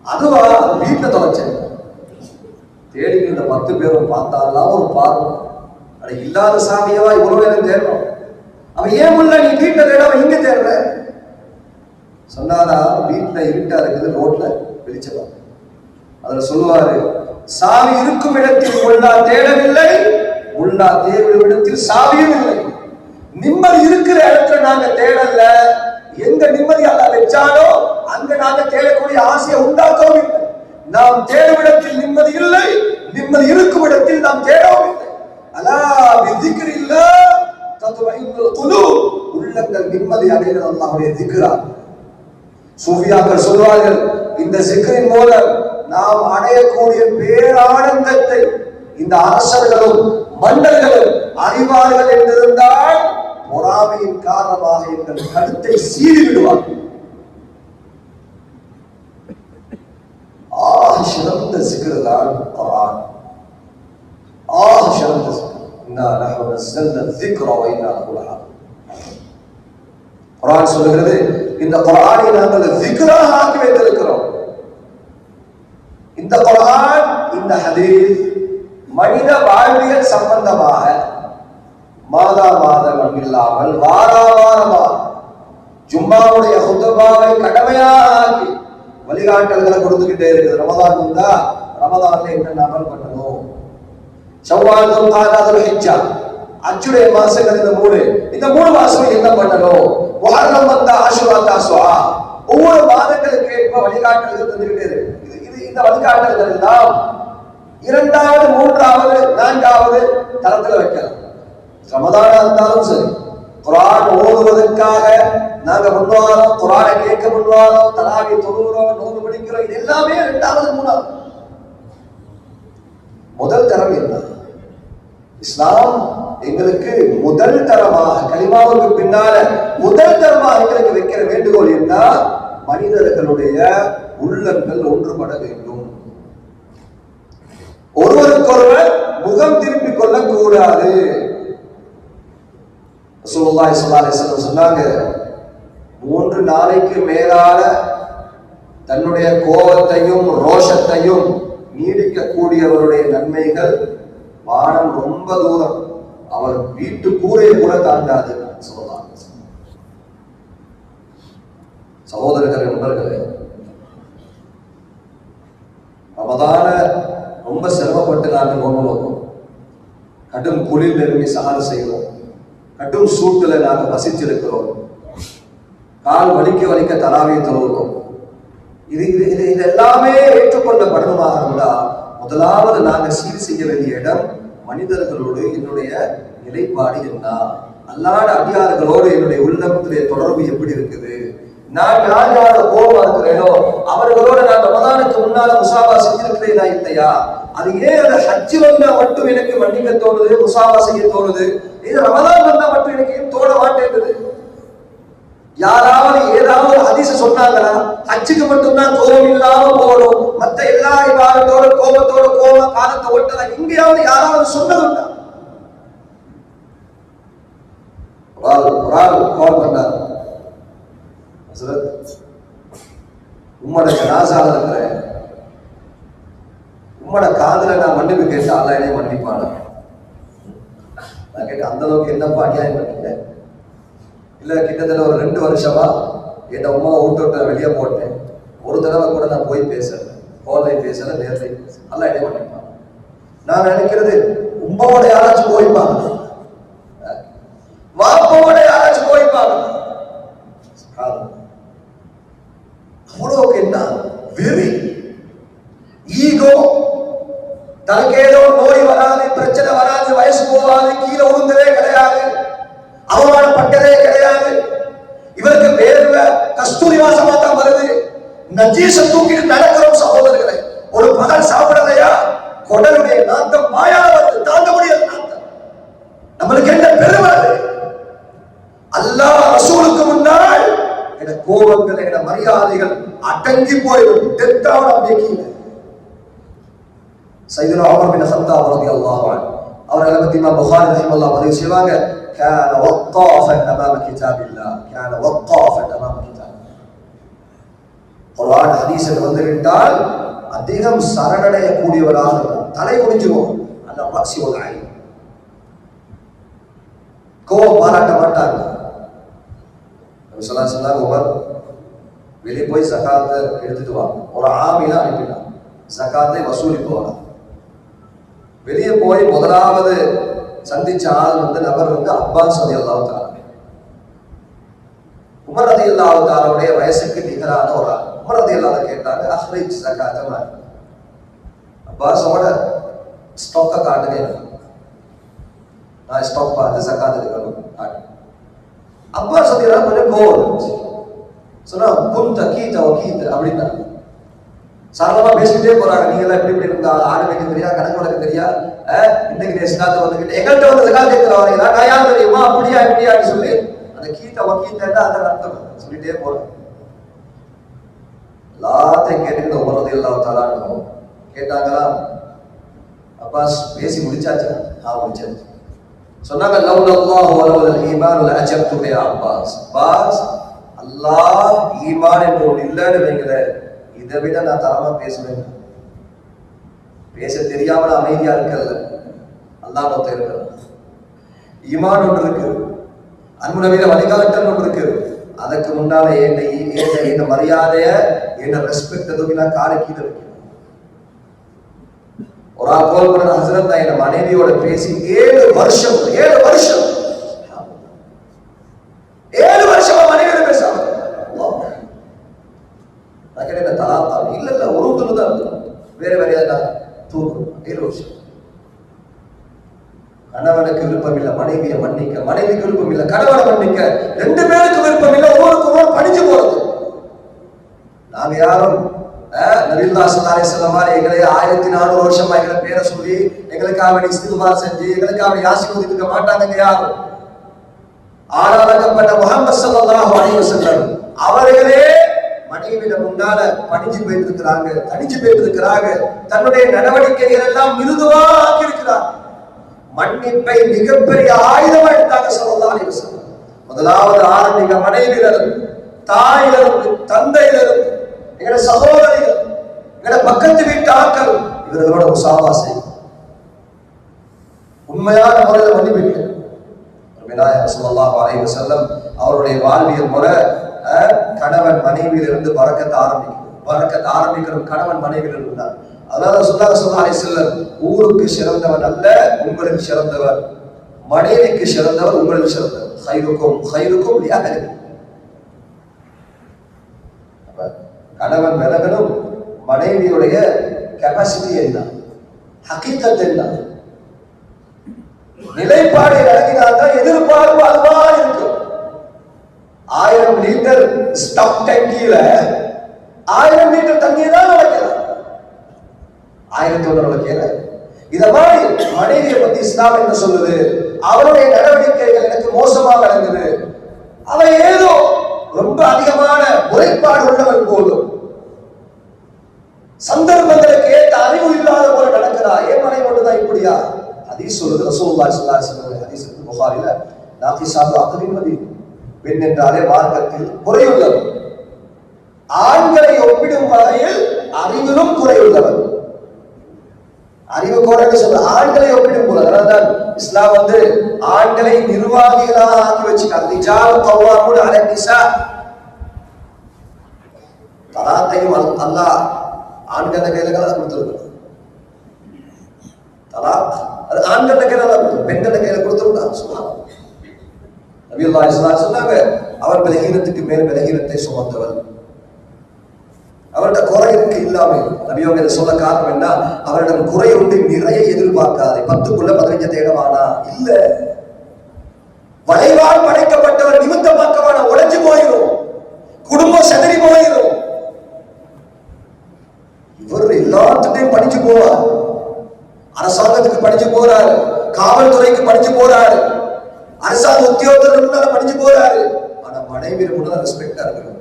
அதுவா, வீட்டுல தொலைச்சேன். தேடி இந்த 10 பேரும் பார்த்தாலாம் ஒரு பார்வை. அட இல்லாத சாமியவா இவ்வளவு நேரம் தேடணும். அவன் ஏன் முல்ல நீ வீட்டுல தேட அவன் இங்க தேடுற சொன்னாரா? வீட்டுல இருட்டா இருக்குது, ரோட்ல வெளிச்சமா. அதுல சொல்லுவாரு, சாவி இருக்கும் இடத்தில் முல்லா தேடவில்லை, முல்லா தேடும் இடத்தில் சாவியும் இல்லை. நிம்மதி இருக்கிற இடத்துல நாங்க தேடல, எங்க நிம்மதி அல்ல வச்சாலோ அங்க நாங்க தேடக்கூடிய ஆசையை உண்டாக்கவும் இல்லை. நாம் தேடும் இடத்தில் நிம்மதி இல்லை, நிம்மதி இருக்கும் இடத்தில் நாம் தேடவும் இல்லை. அலா பிதிக்ரில்லாஹ் தத்மஇன்னுல் குலூப், உள்ளங்கள் நிம்மதி அடைகிறது அல்லாஹ்வுடைய திக்ரால். சூஃபியாக்கள் சொல்வார்கள், இந்த சிக்ரின் மூலம் நாம் அடையக்கூடிய பேரானந்தத்தை இந்த அரசர்களும் மன்னர்களும் அறிவார்கள் என்றிருந்தால் பொறாமையின் காரணமாக எங்கள் கருத்தை சீறி விடுவார்கள். சிறந்த சிக்ர் தான் குர்ஆன். சிறந்த சிக்ர். இன்னா நஹ்னு நஸல்னா ذிக்ர வ இன்னா லஹு லஹாஃபிظூன். குர்ஆன் சொல்கிறது, இந்த குர்ஆனை நாங்கள் ذிக்ராக ஆக்கி வைத்திருக்கிறோம். இந்த குர்ஆன், இந்த ஹதீஸ் மனித வாழ்வியல் சம்பந்தமாக மாதம் இல்லாமல் வாரமாக ஜும்மாவுடைய ஹுத்பாவை கடமையாக ஆக்கி வழிகாட்டல்களை கொடுத்துக்கிட்டே இருக்குது. ரமதான் வந்தா ரமதான்ல என்ன அமல் பண்ணணும், ஷவ்வால் துல்காதா துல்ஹிஜ்ஜா அஜ்ஜுடைய மாசங்கள் இந்த மூணு மாசம் என்ன பண்ணணும், முஹர்ரம் வந்தா ஆஷுரா தாசுஆ, ஒவ்வொரு மாதங்களுக்கு ஏற்ப வழிகாட்டல்கள் தந்துகிட்டே இருக்கு. இந்த வழிகாட்டல்கள் எல்லாம் 2வது 3வது 4வது தரத்துல வைக்கலாம். ரமதானா இருந்தாலும் சரி, குர்ஆன் ஓதுவதற்காக நாங்க முன்வாரோம், குர்ஆனை கேட்க முன்வாரோம், தராவி தொழுகிறோம், நோன்பு பிடிக்கிறோம், இது எல்லாமே 2வது 3வது. முதல் தரம் என்ன? இஸ்லாம் எங்களுக்கு முதல் தரமாக, கலிமாவுக்கு பின்னால முதல் தரமாக எங்களுக்கு வைக்கிற வேண்டுகோள் என்ன? மனிதர்களுடைய உள்ளங்கள் ஒன்றுபட வேண்டும், ஒருவருக்கொருவர் முகம் திருப்பிக் கொள்ளக் கூடாது. ரசூலுல்லாஹி ஸல்லல்லாஹு அலைஹி வஸல்லம் சொன்னாங்க, 3 நாளைக்கு மேலான தன்னுடைய கோபத்தையும் ரோஷத்தையும் நீடிக்கக்கூடியவருடைய நன்மைகள் வானம் ரொம்ப தூரம், அவர் வீட்டு கூரையை கூட தாண்டாது. சகோதரர்கள், நண்பர்களே, ரமதான ரொம்ப சிரமப்பட்டு நாங்கள் நோன்பு, கடும் குளிர் நெருங்கி சஹர் செய்கிறோம், கடும் சூட்டுல நாங்கள் வசிச்சிருக்கிறோம், கால் வலிக்க தராவியை தொழுகிறோம். இது எல்லாமே ஏற்றுக்கொள்ளப்படணுமாக இருந்தா முதலாவது நாங்கள் சீர் செய்ய வேண்டிய இடம் மனிதர்களோடு என்னுடைய நிலைப்பாடு என்ன, அல்லாத அடியார்களோடு என்னுடைய உள்ளத்திலே தொடர்பு எப்படி இருக்குது, நான் யார் யாரோட கோபமா இருக்கிறேனோ அவர்களோட நான் ரமதானுக்கு முன்னால முசாபா செஞ்சிருக்கிறேனா இல்லையா, அது ஏன் அந்த ஹஜ் வந்தா மட்டும் எனக்கு மன்னிக்க தோணுது, முசாபா செய்ய தோணுது, இது ரமதான் வந்தா மட்டும் எனக்கு ஏன் தோண மாட்டேங்குது. யாராவது ஏதாவது ஹதீஸ் சொன்னாங்களா, ஹஜ்ஜுக்கு மட்டும்தான் கோபம் இல்லாம போகணும், மத்த எல்லா இபாதத்தோட கோபத்தோட காலத்தை ஓட்டலாம், எங்கேயாவது யாராவது சொன்னதுண்டா? கால் பண்ணார், உம்மோட ஜனாசால இருக்கிறேன், உம்மோட காதுல நான் மன்னிப்பு கேட்டா அல்ல என்னைய மன்னிப்பான. நான் கேட்டேன், அந்த அளவுக்கு என்னப்பா அநியாயம் பண்ணீங்க? இல்ல, கிட்டத்தட்ட ஒரு 2 வருஷமா என் உமாவை விட்டு வெளியே போட்டேன், ஒரு தடவை கூட நான் போய் பேசல, போன்லைன் பேசல, நேர்லை பேசல, அல்ல என்னைய மன்னிப்பான். நான் நினைக்கிறது உமாவோட யாராச்சும் போய்ப்பாங்க, வாப்பாவோட யாராச்சும் போய்ப்பாங்க. அவ்வளவுக்கு என்ன வெறி, ஈகோ, தனக்கு ஏதோ நோய் வராது, பிரச்சனை வராது, வயசு போகாது, கீழே உளுந்ததே கிடையாது, அவமானப்பட்டதே கிடையாது, இவருக்கு வேர்வை கஸ்தூரி வாசமா தான் வருது, நஜீஸ தூக்கிட்டு நடக்கிறோம். சகோதரர்களை, ஒரு பகல் சாப்பிடலையா குடலுடைய நாட்டம் மாயா வருது, தாங்க முடியாத நாட்டம். நம்மளுக்கு என்ன பெருமை? அல்லாஹ் ரசூலுக்கு முன்னால் என கோபங்கள், என மரியாதைகள் அடங்கி போயிடும். டெத்தாவோட நம்பிக்கை சையதுனா உமர் பின் கத்தாப் ரலியல்லாஹு அன்ஹு அவர்களை பத்தி இமாம் புகாரி ரஹிமஹுல்லாஹ் பதிவு செய்வாங்க, கான வக்காஃபன் அமாம கிதாபில்லாஹ், கான வக்காஃபன் அமாம கிதாபில்லாஹ். குர்ஆன் ஹதீஸில் வந்துவிட்டால் அதிகம் சரணடையக்கூடியவராக இருந்தார். தலை குடிஞ்சுவோம். அந்த பக்சி ஒரு ஆய் கோவம் பாராட்ட மாட்டாங்க. சொன்னாங்க, உமர் வெளியே போய் ஜகாத்தை எடுத்துட்டு வா. ஒரு ஆமில அனுப்பினான், ஜகாத்தை வசூலித்து வா. வெளியே போய் முதலாவது சந்திச்ச ஆள் நபர் அப்பாஸ் ரலியல்லாஹு தஆலா. உமர் ரலியல்லாஹு தஆலாவுடைய வயசுக்கு நிகரான ஒரு ஆள். உமர் ரலியல்லாஹு கேட்டாங்க, அஹ்ரிஜ் ஜகாத்த மால். அப்பாஸோட ஸ்டாக்கை காட்டுங்க, நான் ஸ்டாக் பார்த்து ஜகாத் எடுக்கணும். அப்பாஸ் ரலியல்லாஹு கொஞ்சம் கோவம் இருந்துச்சு. சொன்னா குந்த கீத வகீத அப்படின்னா சரளமா பேசிட்டே போறாங்க. நீங்க எல்லாம் எப்படி இப்படி இருந்தா ஆடு வைக்க தெரியா, கணக்கு வழக்கு தெரியா, இன்னைக்கு நேசினாத்த வந்துக்கிட்டு எங்கள்கிட்ட வந்து ஜகாத் கேட்கிற வரீங்களா, நான் யார் தெரியுமா, அப்படியா இப்படியான்னு சொல்லி அந்த கீத வகீத அந்த அர்த்தம் சொல்லிட்டே போறேன். எல்லாத்தையும் கேட்டுக்கிட்டு உமர் ரலியல்லாஹு தஆலா கேட்டாங்களா, அப்பாஸ் பேசி முடிச்சாச்சா? முடிச்சாச்சு. சொன்னாங்க, லவ்லல்லாஹு வலவல் ஈமான் லஅஜப்து யா அப்பாஸ். அப்பாஸ், அல்லாஹ் ஈமான் என்று ஒன்று இல்லைன்னு வைக்கிற, இதை விட நான் தரமா பேசுவேன். பேச தெரியாம அமைதியா இருக்கல, அல்லாஹ் நோத்த இருக்கிற ஈமான் ஒன்று இருக்கு, அன்பு நபியில வழிகாட்டல் ஒன்று இருக்கு. அதுக்கு முன்னால என்ன மரியாதைய என்ன ரெஸ்பெக்ட் எதுவும் நான் காலை கீழே வைக்கிறேன். ஒரு ஆள் கோல் பண்ண ஹசரத் தான் என் மனைவியோட பேசி 7 வருஷம் மனைவியோட பேசாம தலாத்தா இல்ல ஒரு தான் வேற வேறையா தூக்கம். 7 வருஷம். கணவனுக்கு விருப்பம் இல்ல மனைவியை மன்னிக்க, மனைவிக்கு விருப்பம் இல்ல கணவனை மன்னிக்க, 2 பேருக்கு விருப்பம் இல்ல ஒவ்வொருக்கு ஒவ்வொரு படிச்சு போறது. நாங்க யாரும் நபியுல்லாஹி ஸல்லல்லாஹு அலைஹி வஸல்லம் மாதிரி எங்களை 1400 வருஷமா எங்களை பேரை சொல்லி எங்களுக்காக இஸ்திக்பார் செஞ்சு எங்களுக்காக யாசின் ஓதிட்டு மாட்டாங்க யாரும். ஆளாக்கப்பட்ட முஹம்மது ஸல்லல்லாஹு அலைஹி வஸல்லம் அவர்களே மனைவியிடம் முன்னால பணிஞ்சு போயிட்டு இருக்கிறாங்க, தனிச்சு போயிட்டு இருக்கிறாங்க. தன்னுடைய நடவடிக்கைகள் எல்லாம் மிருதுவா ஆக்கி இருக்கிறாங்க. மன்னிப்பை மிகப்பெரிய ஆயுதமா எடுத்தாங்க ஸல்லல்லாஹு அலைஹி வஸல்லம். முதலாவது ஆரம்பிக்க மனைவியிலிருந்து, தாயிலிருந்து, தந்தையிலிருந்து, எங்களோட சகோதரிகள், எங்களோட பக்கத்து வீட்டு ஆட்கள், இவர்களோட முசாவாசை உண்மையான முறையில் மன்னிப்பு. விநாயகர் ஸல்லல்லாஹு அலைஹி வஸல்லம் அவருடைய வாழ்வியல் முறை கணவன் மனைவியிலிருந்து பரக்கத் ஆரம்பிக்கிறோம். கணவன் மனைவியில் இருந்தார். அதனால ஸல்லல்லாஹு அலைஹி வஸல்லம் ஊருக்கு சிறந்தவன் அல்ல, உங்களுக்கு சிறந்தவர். மனைவிக்கு சிறந்தவர், உங்களுக்கு சிறந்தவர். கைருக்கும் லிஅஹ்லிஹி. கணவன் விலகணும். மனைவியுடைய கெப்பாசிட்டி என்ன, ஹகீகத் என்ன, நிலைப்பாடு இறங்கினால்தான் எதிர்பார்ப்பு அதுவா இருக்கும். 1000 லிட்டர் ஸ்டாக் டேங்கில 1000 லிட்டர் தண்ணியை தான் நடக்கலாம், 1001 நடக்கல. இத மாதிரி மனைவியை பத்தி இஸ்லாம் என்ன சொல்லுது? அவருடைய நடவடிக்கைகள் எனக்கு மோசமாக நடக்குது, அவ ஏதோ ரொம்ப அதிகமான முறைப்பாடு உள்ளவன் போலும், சந்தர்ப்பங்களுக்கு ஏற்ற அறிவு இல்லாத போல நடக்கிறா. ஏன் மனைவி மட்டும்தான் இப்படியா? ஹதீஸ் சொல்லுது, ரசூலுல்லாஹி ஸல்லல்லாஹு அலைஹி வஸல்லம் ஹதீஸ் புகாரில, நாகிசாத்து அக்லிமதி, பெண் என்றாலே மார்க்கத்தில் குறையுள்ளவர், ஆண்களை ஒப்பிடும் வகையில் அறிவிலும் குறையுள்ளவர். அறிவு குறைன்னு சொல்ற ஆண்களை ஒப்பிடும் போது, அதனால்தான் இஸ்லாம் ஆண்களை நிர்வாகிகளாக ஆக்கி வச்சுக்காங்க. ரிஜால் கவ்வாமூன அலா நிஸா. தலாத்தையும் அல்லாஹ் ஆண்கள கையில கொடுத்திருக்கிறார். தலாக் அது ஆண்கள கையில பெண்கள கையில கொடுத்திருக்கிறார். சுப்ஹானல்லாஹ். நபியுல்லாஹி ஸல்லல்லாஹு அலைஹி வஸல்லம் சொன்னாங்க, அவர் பலகீனத்துக்கு மேல் பலகீனத்தை சுமந்தவர், அவர்கிட்ட குறை இருக்கு இல்லாமல். நபியோங்க இதை சொல்ல காரணம் என்ன? அவரிடம் குறை உண்டு நிறைய எதிர்பார்க்காது. 10க்குள்ள 15 தேடவானா இல்ல. வளைவால் படைக்கப்பட்டவர் நிமித்தமாக்கவான உடைஞ்சு போயிடும், குடும்பம் செதறி போயிடும். இவர் எல்லாத்துட்டையும் படிச்சு போவார், அரசாங்கத்துக்கு படிச்சு போறாரு, காவல்துறைக்கு படிச்சு போறாரு, அரசாங்க உத்தியோகத்தர்களுக்கு படிச்சு போறாரு. ஆனா மனைவியிடம் முன்னாடி ரெஸ்பெக்டா இருக்கிறார்.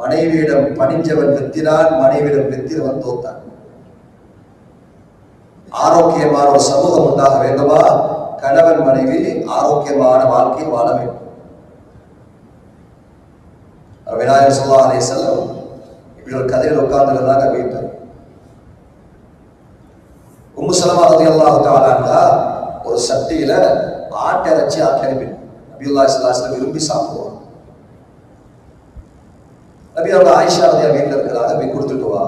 மனைவியிடம் பணிஞ்சவன் வெத்தினான், மனைவியிடம் வெத்தினவன் தோத்தான். ஆரோக்கியமான ஒரு சமூகம் உண்டாக வேண்டுமா? கணவன் மனைவி ஆரோக்கியமான வாழ்க்கை வாழ வேண்டும். விநாயகர் ஸல்லல்லாஹு அலைஹி வஸல்லம் இப்படி ஒரு கதையில் உட்கார்ந்துருந்தாங்க வீட்டில். உம்மு சலமா ரலியல்லாஹு தஆலா அன்ஹா ஒரு சட்டியில ஆட்டிறைச்சி ஆக்கி நபியுல்லாஹி ஸல்லல்லாஹு அலைஹி வஸல்லம் விரும்பி சாப்பிடுவாங்க. நபி அவங்க ஆயிஷா ரலியல்லாஹு வீட்டில் இருக்கிறாங்க, போய் கொடுத்துட்டு வா.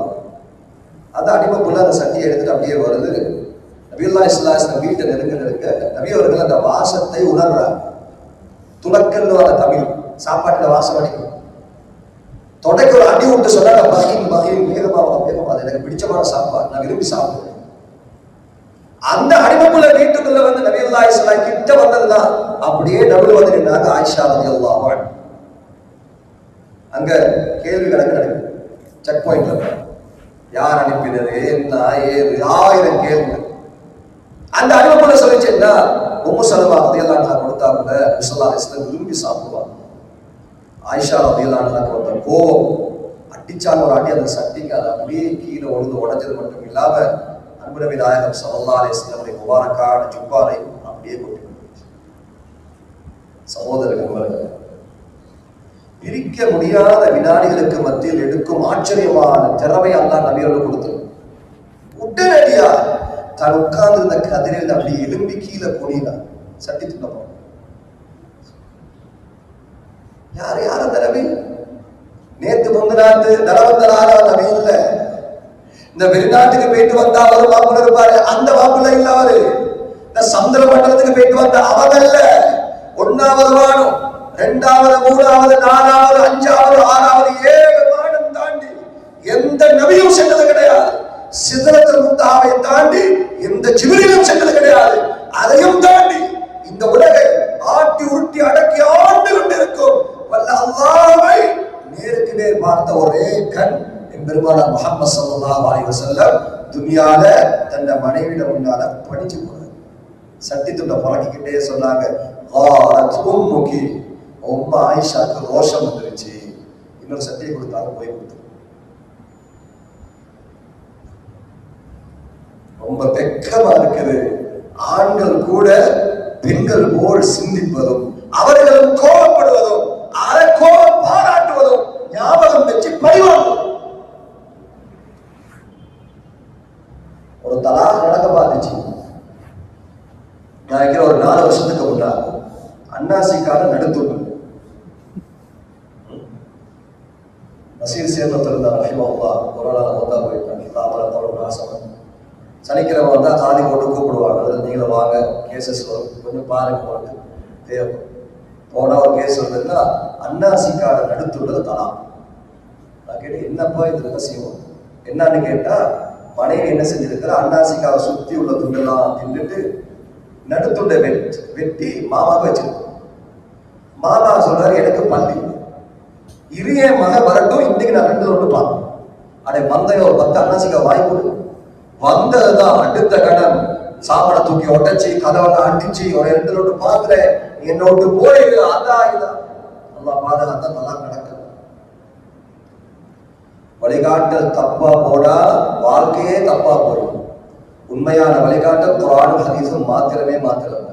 அந்த அடிமை புள்ள அந்த சட்டியை எடுத்துட்டு அப்படியே வருது. நபியுல்லாஹி ஸல்லல்லாஹு அலைஹி வஸல்லம் வீட்டை நெருங்க நபி அவர்கள் அந்த வாசத்தை உணர்றாங்க. துலக்கல்னு வர தமிழ் சாப்பாட்டுல வாசம் அடிக்கும். தொடக்க ஒரு அடி விட்டு சொன்னாங்க, பகீல் பகீல், வேகமா அது எனக்கு பிடிச்சமான சாப்பாடு, நான் விரும்பி சாப்பிடுவேன். அந்த அடிமைக்குள்ள வீட்டுக்குள்ள வந்து நபியுல்லாஹி ஸல்லல்லாஹு அலைஹி வஸல்லம் கிட்ட வந்ததுதான் அப்படியே நடுவுல வந்து நின்னாங்க ஆயிஷா ரலியல்லாஹு அன்ஹா. அங்க கேள்வி கணக்கு நடக்குது. செக் பாயிண்ட்ல யார் அனுப்பினது, என்ன, ஏது, 1000 கேள்வி. அந்த அடிமைக்குள்ள சொல்லிச்சுன்னா உம்மு சலமா ரலியல்லாஹு அன்ஹா கொடுத்தாங்க. நபி ஸல்லல்லாஹு அலைஹி வஸல்லம் விரும்பி சாப்பிடுவாங்க. ஆயிஷா ரலியல்லாஹு அன்ஹாக்கு வந்த கோபம், அடிச்சாங்க ஒரு அடி, அந்த சட்டிக்கு அது அப்படியே கீழே விழுந்து உடைஞ்சது மட்டும் இல்லாம அன்பு நபி நாயகம் ஸல்லல்லாஹு அலைஹி வஸல்லம் முபாரக்கான ஜுப்பாரை அப்படியே கொட்டி. சகோதரர்கள், பிரிக்க முடியாத வினாடிகளுக்கு மத்தியில் எடுக்கும் ஆச்சரியமான திறமை அல்லாஹ் நபியோடு கொடுத்தது. உடனடியா தான் உட்கார்ந்து இருந்த கதிரில் அப்படி எலும்பி கீழே குனிதான். சட்டி துண்டப்போம். யார் யார் அந்த நபி? நேத்து முந்தினாத்து தரவந்தராக நபி இல்ல. இந்த வெளிநாட்டுக்கு போயிட்டு வந்தா அவரு மாப்பிள்ள இருப்பாரு, அந்த மாப்பிள்ள இல்ல அவரு. இந்த சந்திர மண்டலத்துக்கு போயிட்டு வந்த அவதல்ல. 1வது வானம், 2வது, 3வது, 4வது, 5வது, 6வது, 7 வானம் தாண்டி எந்த நபியும் சென்றது கிடையாது. சிதறத்தில் முத்தாவை தாண்டி எந்த ஜிப்ரீலும் சென்றது கிடையாது. அதையும் தாண்டி இந்த உலகை ஆட்டி உருட்டி அடக்கி ஆண்டு கொண்டிருக்கும் வல்ல அல்லாஹ்வை நேருக்கு நேர் பார்த்த ஒரே கண் பெருமானார் முஹம்மது ஸல்லல்லாஹு அலைஹி வஸல்லம் துனியால தன்னை மனைவியிடம் முன்னால படிச்சு போறாங்க. சட்டி துண்டை புரட்டிக்கிட்டே சொன்னாங்க, உம்முகி, உம்மா ஆயிஷாக்கு ரோஷம் வந்துருச்சு. இன்னொரு சட்டியை கொடுத்தாங்க, போய் கொடுத்து. ரொம்ப வெக்கமா இருக்குது. ஆண்கள் கூட பெண்கள் போல் சிந்திப்பதும் அவர்களும் கோபப்படுவதும் அதை கோபம் பாராட்டுவதும் ஞாபகம் வச்சு பரிவாங்கும். ஒரு தலாக் நடக்க பார்த்துச்சு. நான் ஒரு 4 வருஷத்துக்கு முன்னாடி அன்னாசிக்கான நடுத்துண்டு நசீர் சேர்ந்து இருந்தார். ரஹிமஹுல்லா ஒரு நாள் வந்தா போயிட்டாங்க. தாமரத்தோட நாசம் சனிக்கிழமை வந்தா காதி போட்டு கூப்பிடுவாங்க. அதில் நீங்களும் வாங்க, கேசஸ் வரும், கொஞ்சம் பாருங்க உங்களுக்கு தேவை. போனா ஒரு கேஸ் வந்ததுன்னா அன்னாசிக்கான நடுத்துள்ளது தலா. நான் கேட்டேன், என்னப்பா இது ரகசியம் என்னன்னு கேட்டா, மனைவி என்ன செஞ்சிருக்கிற, அன்னாசிக்காவை சுத்தி உள்ள துண்டெல்லாம் தின்னுட்டு நடுத்துண்டை வெட்டி மாமாவுக்கு வச்சிருக்கோம். மாமா சொல்றாரு, எனக்கு பள்ளி இரு, என் மகன் வரட்டும், இன்னைக்கு நான் 2 ஒன்று பார்ப்பேன். அடே மந்தைய ஒரு 10 அன்னாசிக்காய் வாங்கி கொடு. வந்ததுதான் அடுத்த கடன் சாப்பாடை தூக்கி உடைச்சி கதவெல்லாம் அடிச்சு ஒரு 2 ஒன்று பார்க்கிறேன், என்னோட்டு போயிடு. அதான் இதான் நல்லா பாதுகாத்தா நல்லா நடக்க. வழிகாட்டல் தப்பா போனா வாழ்க்கையே தப்பா போடும். உண்மையான வழிகாட்டல் குர்ஆனும் ஹதீஸும் மாத்திரமே மாத்திரம்.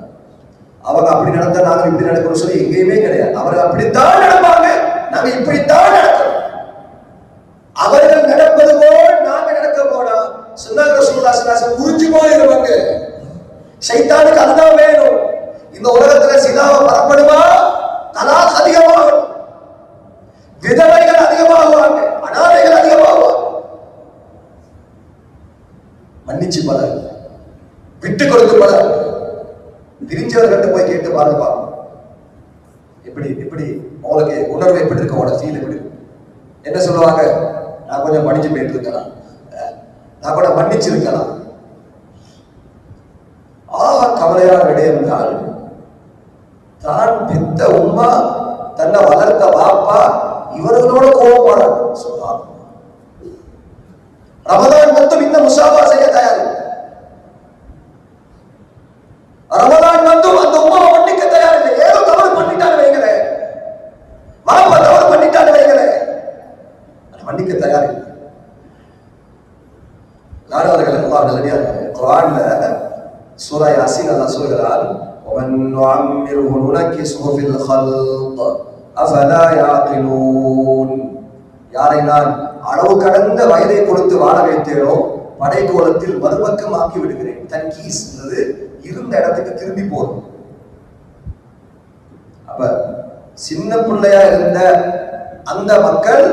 அவங்க அப்படி நடந்தா நாங்க இப்படி நடக்கணும் சொல்லி எங்கேயுமே கிடையாது. அவர்கள் அப்படித்தான் நடப்பாங்க, நாங்க இப்படித்தான் நடக்கணும். அவர்கள் நடப்பது போல் நாங்க நடக்க போனா சொன்னாங்க ரசூலுல்லாஹி ஸல்லல்லாஹு அலைஹி வஸல்லம் புரிஞ்சு போயிருவாங்க. ஷைத்தானுக்கு அதுதான் வேணும். இந்த உலகத்துல சினாவை பரப்படுமா, தலாக் அதிகமாகும், விதவைகள் அதிகமாகுவாங்க, அனாதைகள் அதிகமாகுவாங்க. மன்னிச்சு பலர், விட்டு கொடுத்து பலர், பிரிஞ்சவர்கிட்ட போய் கேட்டு பாருங்க, எப்படி எப்படி உங்களுக்கு உணர்வு எப்படி இருக்கு, உங்களோட ஃபீல் எப்படி இருக்கு? என்ன சொல்லுவாங்க, நான் கொஞ்சம் மன்னிச்சு போயிட்டு இருக்கலாம், நான் கூட மன்னிச்சிருக்கலாம். கவலையான விடயம் தான், தான் பெத்த உம்மா, தன்னை வளர்த்த பாப்பா இவர்களோட கோபப்படாது. சொல்றாங்க ரமதான் மட்டும் இந்த முசாபா செய்ய தயார். ரமதான் மட்டும் அந்த உம்மாவை மன்னிக்க தயார் இல்லை. ஏதோ தவறு பண்ணிட்டான்னு வைங்களே, பாப்பா தவறு பண்ணிட்டான்னு வைங்களே, மன்னிக்க தயார் இல்லை. நானவர்கள் அல்லாஹ் நல்லடியார் குர்ஆன்ல சூரா யாசீன் அல்லாஹ் சொல்கிறார், وَمَنْ نُعَمِّرْهُ نُنَكِّسْهُ فِي الْخَلْقِ أَفَلَا يَعْقِلُونَ. யாரை நான் அளவு கடந்த வயதை கொடுத்து வாழ வைத்தேனோ படைக்கோலத்தில் மறுபக்கம் ஆக்கி விடுகிறேன். தன் கீஸ் இருந்த இடத்துக்கு திரும்பி போறோம். அப்ப சின்ன பிள்ளையா இருந்த அந்த மக்கள்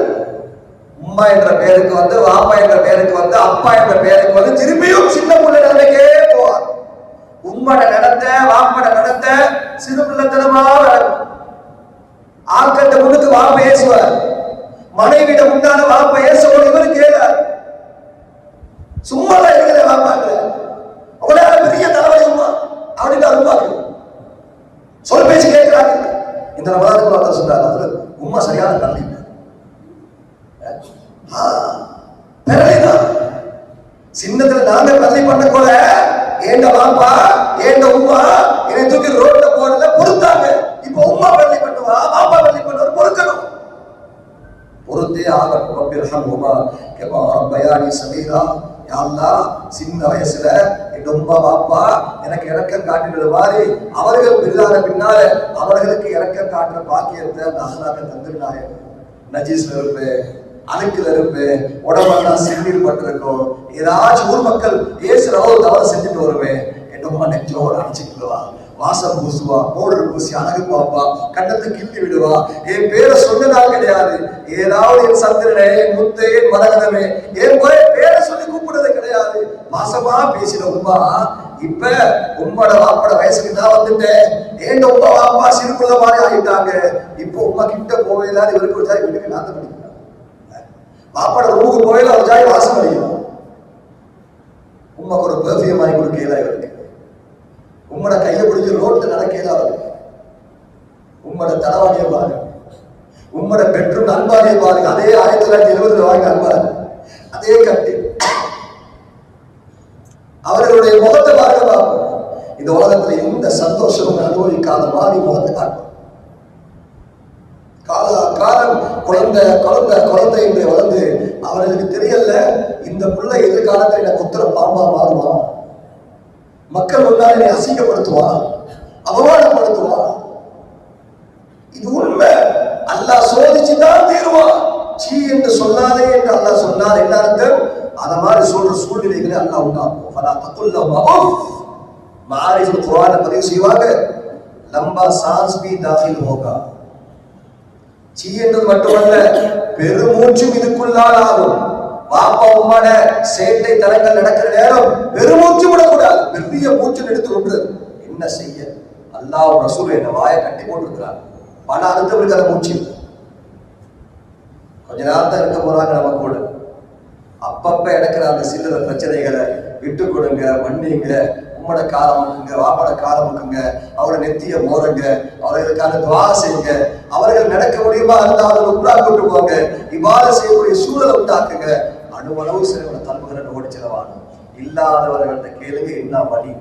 உம்மா என்ற பெயருக்கு வந்து, வாப்பா என்ற பெயருக்கு வந்து, அப்பா என்ற பெயருக்கு வந்து திரும்பியும் சின்ன பிள்ளை நிலைமைக்கே போவார். உம்மட நடத்த வாப்பட நடத்த சிறு பிள்ளைத்தனமா ஆக்கத்தை முன்னுக்கு வாப்ப ஏசுவார். மனைவிட முன்னால வாப்ப ஏசவோடு இவர் கேளார். சும்மா தான் இருக்கிற வாப்பாங்க உங்களால பெரிய தலைவலி உமா அப்படின்னு அரும்பாக்கு சொல் பேச்சு கேட்கிறாங்க. இந்த ரமலானுக்கு வார்த்தை சொல்றாரு, அதுல உமா சரியான தள்ளி சின்னத்துல நாங்க பள்ளி பண்ண கூட ஏண்ட வாப்பா ஏண்ட உமா என்னை தூக்கி ரோட்ல போறத பொறுத்தாங்க. இப்ப உமா பள்ளி பண்ணுவா வாப்பா பள்ளி பண்ணுவார், பொறுக்கணும். பொறுத்தே ஆகி சமீரா யாழ்லா சின்ன வயசுல என் உமா வாப்பா எனக்கு இறக்கம் காட்டினது மாதிரி அவர்கள் பின்னால பின்னால அவர்களுக்கு இறக்கம் காட்டுற பாக்கியத்தை அந்த அகலாக்க தந்துருந்தாங்க. நஜீஸ்ல இருப்பேன், அழுக்குல இருப்பேன், உடம்பெல்லாம் சிறுநீர் பட்டிருக்கும், ஏதாச்சும் ஊர் மக்கள் ஏசுறவோ தவறு செஞ்சுட்டு வருவேன். என்னமா நெஞ்சோட அணைச்சிக்குவா, வாசம் பூசுவா, பவுடர் பூசி அழகு பார்ப்பா, கண்ணத்தை கிள்ளி விடுவா. என் பேரை சொன்னதால் கிடையாது, ஏதாவது என் சந்திரனே, என் முத்தே, என் மரகதமே, என் பேரை சொல்லி கூப்பிடுறது கிடையாது. மாசமா பேசின உமா இப்ப உம்மோட வாப்பட வயசுக்கு தான் வந்துட்டேன். ஏண்ட உமா வாப்பா சிறுகுள்ள மாதிரி ஆகிட்டாங்க. இப்போ உமா கிட்ட போவேதான் இவருக்கு ஒரு ஜாய் வீட்டுக்கு நாத்த படிக்கிறான். வாப்பட ரூமுக்கு போவேல ஒரு ஜாய் வாசம் அடிக்கணும். உமாக்கு ஒரு பெர்ஃபியூம் வாங்கி கொடுக்கல இவருக்கு. உம்மோட கையை பிடிச்சி ரோட்ல நடக்கல. உம்மோட தலைவாணியை பாருங்க, உம்மோட பெட்ரூம் அன்பாரியை பாருங்க. அதே 1970 வாங்கி அன்பாரு, அதே கட்டி அவர்களுடைய முகத்தை பார்க்க பார்ப்போம். இந்த உலகத்துல எந்த சந்தோஷமும் அனுபவிக்காத மாதிரி முகத்தை காட்டும். காலம் குழந்தை குழந்தை குழந்தை என்று வளர்ந்து அவர்களுக்கு தெரியல இந்த பிள்ளை எதிர்காலத்தில் எனக்கு உத்தர பாம்பா மாறுவான், மக்கள் முன்னால் என்னை அசிங்கப்படுத்துவான், அவமானப்படுத்துவான். இது உண்மை. அல்லாஹ் சோதிச்சுதான் தீருவான். சீ என்று சொல்லாதே என்று அல்லாஹ் சொன்னார். என்ன அர்த்தம்? அத மாதிரி சொல்ற சூழ்நிலைகளை அல்லாஹ் உண்டாக்கும். ஃபலா தகுல்லஹு உஃப் மாரிஃபுல் குர்ஆன பதிவு செய்வாங்க. லம்பா சான்ஸ் பி தாখিল होगा. சீ என்று மட்டுமல்ல, பெருமூச்சும் இதுக்குள்ளால் ஆகும். பாப்பா உம்மாட சேட்டை தரங்கள் நடக்கிற நேரம் பெருமூச்சு விடக்கூடாது, பெரிய மூச்சு எடுத்து கொண்டு என்ன செய்ய? அல்லாஹ் ரசூல் என்ன வாயை கட்டி போட்டிருக்கிறார். பல அடுத்தவருக்கு அதை மூச்சு கொஞ்ச நேரம் தான் இருக்க போறாங்க நம்ம கூட. அப்பப்ப எடுக்கிற அந்த சில்லற பிரச்சனைகளை விட்டு கொடுங்க, மன்னிங்க. உம்மோட காலமுக்குங்க, வாப்போட காலமுக்குங்க, அவரோட நெத்திய மோருங்க, அவர்களுக்கான துவா செய்யுங்க. அவர்கள் நடக்க முடியுமா இருந்தால் அவர்கள் உண்டா கொண்டு போங்க. இவ்வாறு செய்யக்கூடிய சூழலை உண்டாக்குங்க. அணுவளவு சிறுவன தலைமுறை ஓடி செலவானும். இல்லாதவர்கள்ட்ட கேளுங்க என்ன வழி.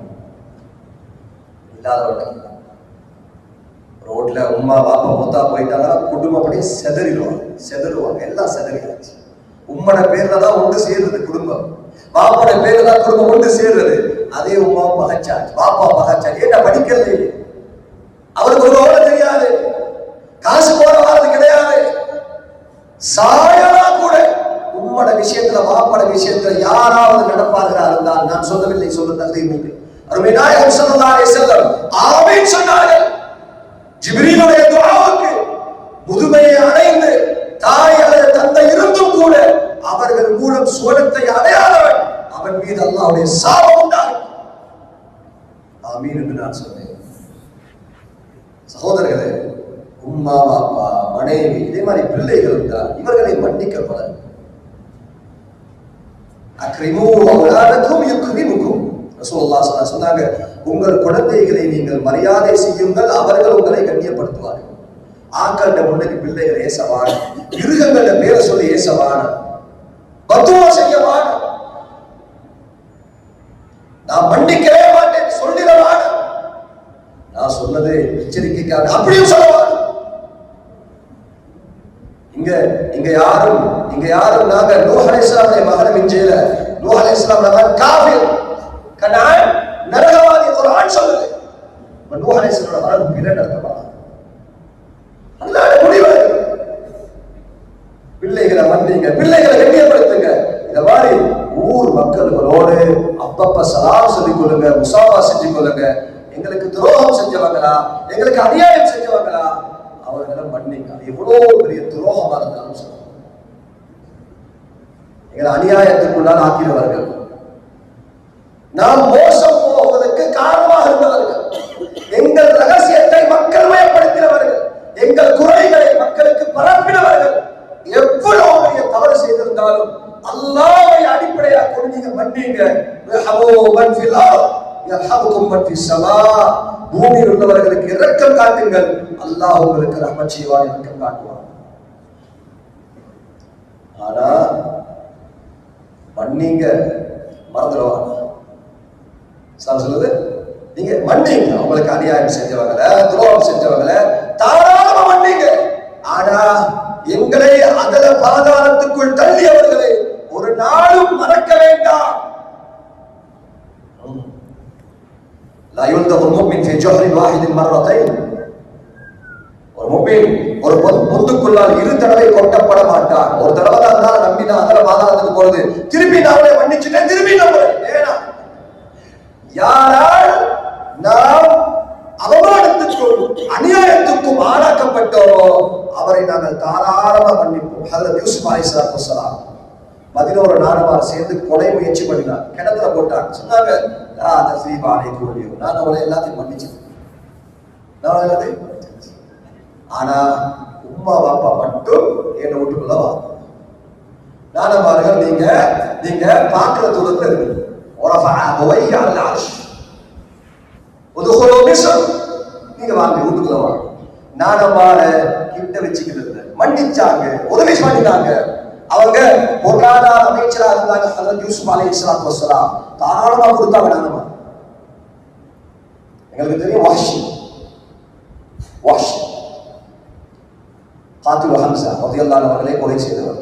இல்லாதவர்கள் ரோட்ல உமா வாப்பா மூத்தா போயிட்டாங்கன்னா குடும்பம் அப்படியே செதறுவாங்க. எல்லாம் செதறியாச்சு. உம்மோட பேர்ல தான் ஒன்று சேர்றது குடும்பம், பாப்பாவோட பேர்ல தான் குடும்பம் ஒன்று சேர்றது. அதே உமா பகச்சாச்சு, பாப்பா பகச்சாச்சு. ஏன்னா படிக்கிறது இல்லை, அவருக்கு ஒரு ஓட தெரியாது, காசு போட வாரது கிடையாது. சாயலா கூட உம்மோட விஷயத்துல வாப்பட விஷயத்துல யாராவது நடப்பார்களா இருந்தால், நான் சொல்லவில்லை, சொல்ல தந்தை அருமை நாயகம் ஸல்லல்லாஹு அலைஹி வஸல்லம் ஆமீன் சொன்னார்கள். ஜிப்ரீலுடைய துஆவுக்கு முதுமையை அடைந்து தாய் அல்லது தந்தை இருந்தும் கூட அவர்கள் மூலம் சுவனத்தை அடையாதவன் அவன் மீது அல்லாஹ்வுடைய சாபம் உண்டாகும். ஆமீன் என்று நான் சொன்னேன். சகோதரர்களே, உம்மா பாப்பா மனைவி இதே மாதிரி பிள்ளைகள் இருந்தால் இவர்களை மன்னிக்கப்பட. அக்ரிமூ அவ்லாதக்கும் யுக்ரிமுக்கும். ரசூலுல்லாஹ் ஸல்லல்லாஹு அலைஹி சொன்னாங்க, உங்கள் குழந்தைகளை நீங்கள் மரியாதை செய்யுங்கள், அவர்கள் உங்களை கண்ணியப்படுத்துவார்கள். ஆக்கள்ட முன்னுக்கு பிள்ளைகள் ஏசவான, மிருகங்கள பேரை சொல்லி ஏசவான, பத்துவா செய்யவான, நான் மன்னிக்கவே மாட்டேன் சொல்லிடவான. நான் சொன்னது எச்சரிக்கைக்காக, அப்படியும் சொல்லவான. இங்க யாரும் நாங்க நூஹ் அலைஹிஸ்ஸலாமுடைய மகனை மிஞ்சையில, நூஹ் அலைஹிஸ்ஸலாம் மகன் காஃபிர், கனான் நரகவாதி. குர்ஆன் சொல்லுது நூஹ் அலைஹிஸ்ஸலாமுடைய மகன் பிற நடத்தமா அல்லாஹ் முடிவு. பிள்ளைகளை மன்னிங்க, பிள்ளைகளை கண்ணியப்படுத்துங்க. இந்த மாதிரி ஊர் மக்கள்களோடு அப்பப்ப சலாம் சொல்லிக் கொள்ளுங்க, முசாபா செஞ்சு கொள்ளுங்க. எங்களுக்கு துரோகம் செஞ்சவங்களா, எங்களுக்கு அநியாயம் செஞ்சவங்களா, அவர்களை மன்னிங்க. அது எவ்வளவு பெரிய துரோகமா இருந்தாலும் சொல்லுங்க. எங்களை அநியாயத்துக்குள்ளால் ஆக்கினவர்கள், நாம் மோசம் போவதற்கு காரணமாக இருந்தவர்கள், எங்கள் ரகசியத்தை மக்கள் மயப்படுத்தினவர்கள், எங்கள் குறைகளை மக்களுக்கு பரப்பினவர்கள், எவ்வளவு பெரிய தவறு செய்திருந்தாலும் அல்லாஹ்வை அடிப்படையாக கொண்டு நீங்க மன்னிங்க. பூமியில் உள்ளவர்களுக்கு இரக்கம் காட்டுங்கள், அல்லாஹ் உங்களுக்கு ரஹ்மத் செய்வான், இரக்கம் காட்டுவான். ஆனா மன்னிங்க மறந்துடுவாங்க. சொல்லுது, நீங்க மன்னிங்க உங்களுக்கு அநியாயம் செஞ்சவங்கள, துரோகம் செஞ்சவங்கள தாராளமா மன்னிங்க. ஆனா எங்களை அதல பாதாளத்துக்குள் தள்ளியவர்களை ஒரு நாளும் மறக்க வேண்டாம். லா யுல்தகு முஃமின் ஃபீ ஜஹரின் வாஹிதின் மர்ரத்தைன். ஒரு முஃமின் ஒரு பொந்துக்குள்ளால் இரு தடவை கொட்டப்பட மாட்டார். ஒரு தடவை தான் நம்பினா அதல பாதாளத்துக்கு போறது, திருப்பி நாளே மன்னிச்சுட்டேன், திருப்பி நம்புறேன். ஏனா யாரால் நாம் அவமானத்துக்கும் அநியாயத்துக்கும் ஆளாக்கப்பட்டோமோ அவரை நாங்கள் தாராளமா மன்னிப்போம். ஹஜ்ரத் யூசுப் அலைஹிஸ்ஸலாத்து வஸ்ஸலாம் 11 நாடுமார் சேர்ந்து கொலை முயற்சி பண்ணினார், கிணத்துல போட்டாங்க. சொன்னாங்க, நான் அவளை எல்லாத்தையும் மன்னிச்சேன். ஆனா உம்மா பாப்பா மட்டும் என்ன வீட்டுக்குள்ள வா. நானமார்கள் நீங்க நீங்க பார்க்கிற தூரத்துல இருக்கு. நீங்க வாங்க வீட்டுக்குள்ள வாங்க. நானமார கிட்ட வச்சுக்கிட்டு மன்னிச்சாங்க, உதவி பண்ணிட்டாங்க. அவங்க பொருளாதார அமைச்சராக இருந்தாங்க. ஹஜ்ரத் யூசுப் அலைஹிஸ்ஸலாத்து வஸ்ஸலாம் தாராளமா கொடுத்தாங்க. நானமா எங்களுக்கு தெரியும், வாஷி காத்திலு ஹம்ஸா ரலியல்லாஹு அன்ஹு அவர்களை கொலை செய்தவர்.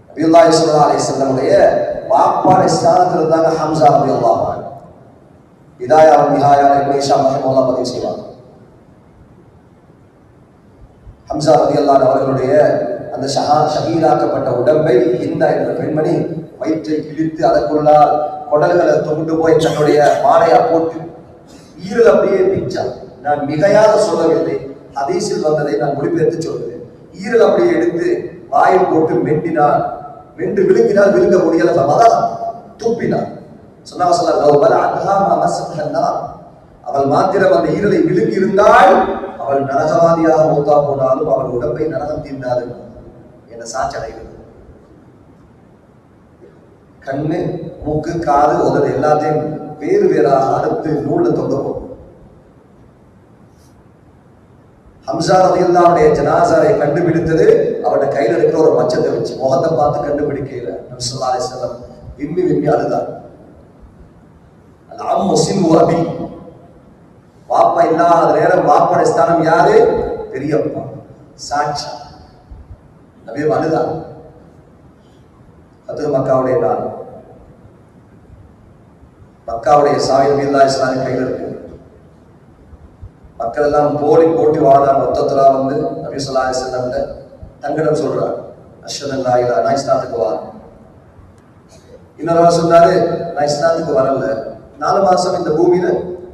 நபியுல்லாஹி ஸல்லல்லாஹு அலைஹி வஸல்லமுடைய வாப்பான ஸ்தானத்தில் இருந்தாங்க ஹம்ஸா ரலியல்லாஹு அன்ஹு. ஹிதாயா வ நிஹாயா இப்னு ஹிஷாம் ரஹிமஹுல்லாஹ் பதிவு செய்வாங்க. ஹம்ஸா ரலியல்லாஹு அன்ஹு அவர்களுடைய அந்த ஷஹீதாக்கப்பட்ட உடம்பை ஹிந்தா என்ற பெண்மணி வயிற்றை கிழித்து அதற்குள்ளால் குடல்களை தொண்டு போய் தன்னுடைய மாலையா போட்டு ஈரல் அப்படியே பிச்சார். நான் மிகையாக சொல்லவில்லை, ஹதீஸில் வந்ததை நான் மொழிபெயர்த்து சொல்கிறேன். ஈரல் அப்படியே எடுத்து வாயில் போட்டு மெண்டினார், மென்று விழுங்கினால் விழுங்க முடியல, துப்பினார். அவள் மாத்திரம் அந்த ஈரலை விழுங்கி இருந்தால் அவள் நரகவாதியாக மூத்தா போனாலும் அவள் உடம்பை நரகம் தீண்டாது என்ற சாட்சி அடைகிறது. கண்ணு, மூக்கு, காது, உதடு எல்லாத்தையும் வேறு வேறாக அடுத்து நூல்ல தொங்க போகும். ஹம்ஸா ரலியல்லாஹுடைய ஜனாசாவை கண்டுபிடித்தது அவருடைய கையில் இருக்கிற ஒரு மச்சத்தை வச்சு. முகத்தை பார்த்து கண்டுபிடிக்கல. நபி ஸல்லல்லாஹு அலைஹி வஸல்லம் விம்மி விம்மி அழுதார். அல்-அம்மு சின்னு அபி, வாப்பா இல்லாத நேரம் வாப்பாடைய ஸ்தானம் யாரு? பெரியப்பா, சாட்சி. நபி அழுதார். அது மக்காவுடைய நாள். மக்காவுடைய சாவி நபியுல்லாஹி ஸல்லல்லாஹு கையில் இருக்கு. மக்கள் எல்லாம் போட்டி வாழான். மொத்தத்துல வந்து நபி ஸல்லல்லாஹு அலைஹி வஸல்லம் தங்கிடம் சொல்றார், அஷ்ஹது அல்லா இலாஹ, நான் இஸ்லாத்துக்கு வரேன். இன்னொரு சொன்னாரு, நான் இஸ்லாத்துக்கு வரல, 4 மாசம் இந்த பூமியில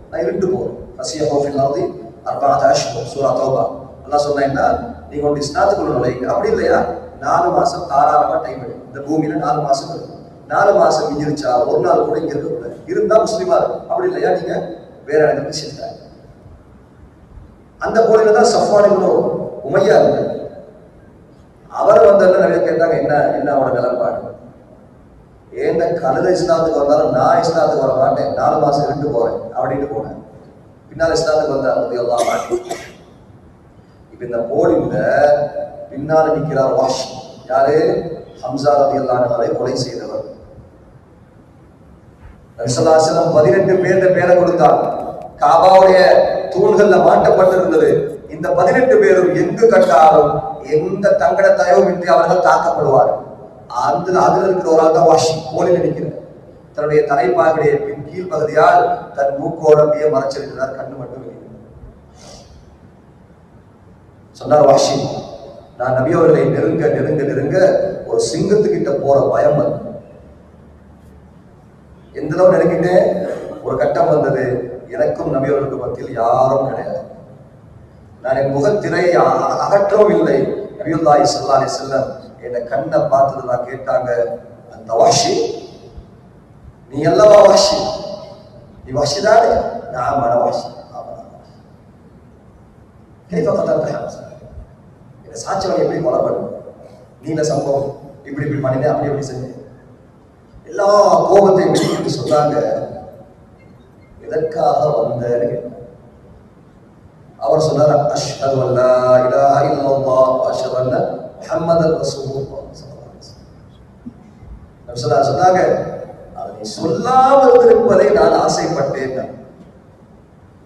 நான் இருந்து போறேன். ஃபஸியஹு ஃபில் அர்தி 4 அஷ்ஹுர், சூரா தௌபா. அல்லாஹ் சொன்னா, நீங்க வந்து இஸ்லாத்துக்குள்ள நுழைங்க. அப்படி இல்லையா 4 மாசம் தாராளமா டைம் எடுக்கும். இந்த பூமியில 4 மாசம் இருக்கும். 4 மாசம் மிஞ்சிருச்சா ஒரு நாள் கூட இங்க இருக்கக்கூடாது. இருந்தா முஸ்லிமா இருக்கும். அப்படி இல்லையா நீங்க வேற இடத்துக்கு செஞ்சாங்க. அந்த போலில தான் சஃப்வான் இப்னு உமையா இருந்தார். அவர் வந்ததுல நிறைய கேட்டாங்க, என்ன அவனோட நிலப்பாடு? ஏன்னா கழுத இஸ்லாத்துக்கு வந்தாலும் நான் இஸ்லாத்துக்கு வர மாட்டேன், 4 மாசம் இருந்து போறேன் அப்படின்னு போனேன். பின்னால் இஸ்லாத்துக்கு வந்தார் எல்லாம். இப்ப இந்த போலில பின்னால் நிற்கிறார் வாஷ். யாரு? ஹம்ஸா ரலியல்லாஹு அன்ஹு கொலை செய்தவர். நபி ஸல்லல்லாஹு அலைஹி வஸல்லம் 18 பேர் பேரை கொடுத்தார். காபாவுடைய தூண்கள்ல மாட்டப்பட்டிருந்தது. இந்த 18 பேரும் எங்கு கண்டாலும் எந்த தங்கட தயவும் இன்றி அவர்கள் தாக்கப்படுவார். அதுல இருக்கிற ஒரு ஆள் தான் வாஷி, போலில் நிற்கிறார். தன்னுடைய தலைப்பாகையுடைய பின் கீழ் பகுதியால் தன் மூக்கோடம்பிய மறைச்சிருக்கிறார், கண்ணு மட்டும் சொன்னார் வாஷி, நான் நபி அவர்களை நெருங்க நெருங்க நெருங்க ஒரு சிங்கத்துக்கிட்ட போற பயம் வந்து எந்த அளவு நெருங்கிட்டேன். ஒரு கட்டம் வந்தது, எனக்கும் நபி அவர்களுக்கு மத்தியில் யாரும் கிடையாது. நான் என் முகத்திரையை அகற்றவும் இல்லை. நபியுல்லாஹி ஸல்லல்லாஹு அலைஹி வஸல்லம் என் கண்ணை பார்த்ததுதான் கேட்டாங்க, அந்த வாஷி நீ அல்லவா வாஷி, நீ வாஷி தானே? நான் வாஷி. சாட்சியவனை எப்படி கொலை பண்ண, நீல சம்பவம் இப்படி இப்படி பண்ணினேன், அப்படி எப்படி செஞ்சேன், எல்லா கோபத்தையும் வெளியிட்டு சொன்னாங்க. எதற்காக வந்தேன்னு அவர் சொன்னார், அஷ்ஹது அல்லா இலாஹ இல்லல்லாஹ் வ அஷ்ஹது அன்ன முஹம்மதன் ரசூலுல்லாஹ் சொன்னாங்க, அதை நீ சொல்லாமல் இருப்பதை நான் ஆசைப்பட்டேன்.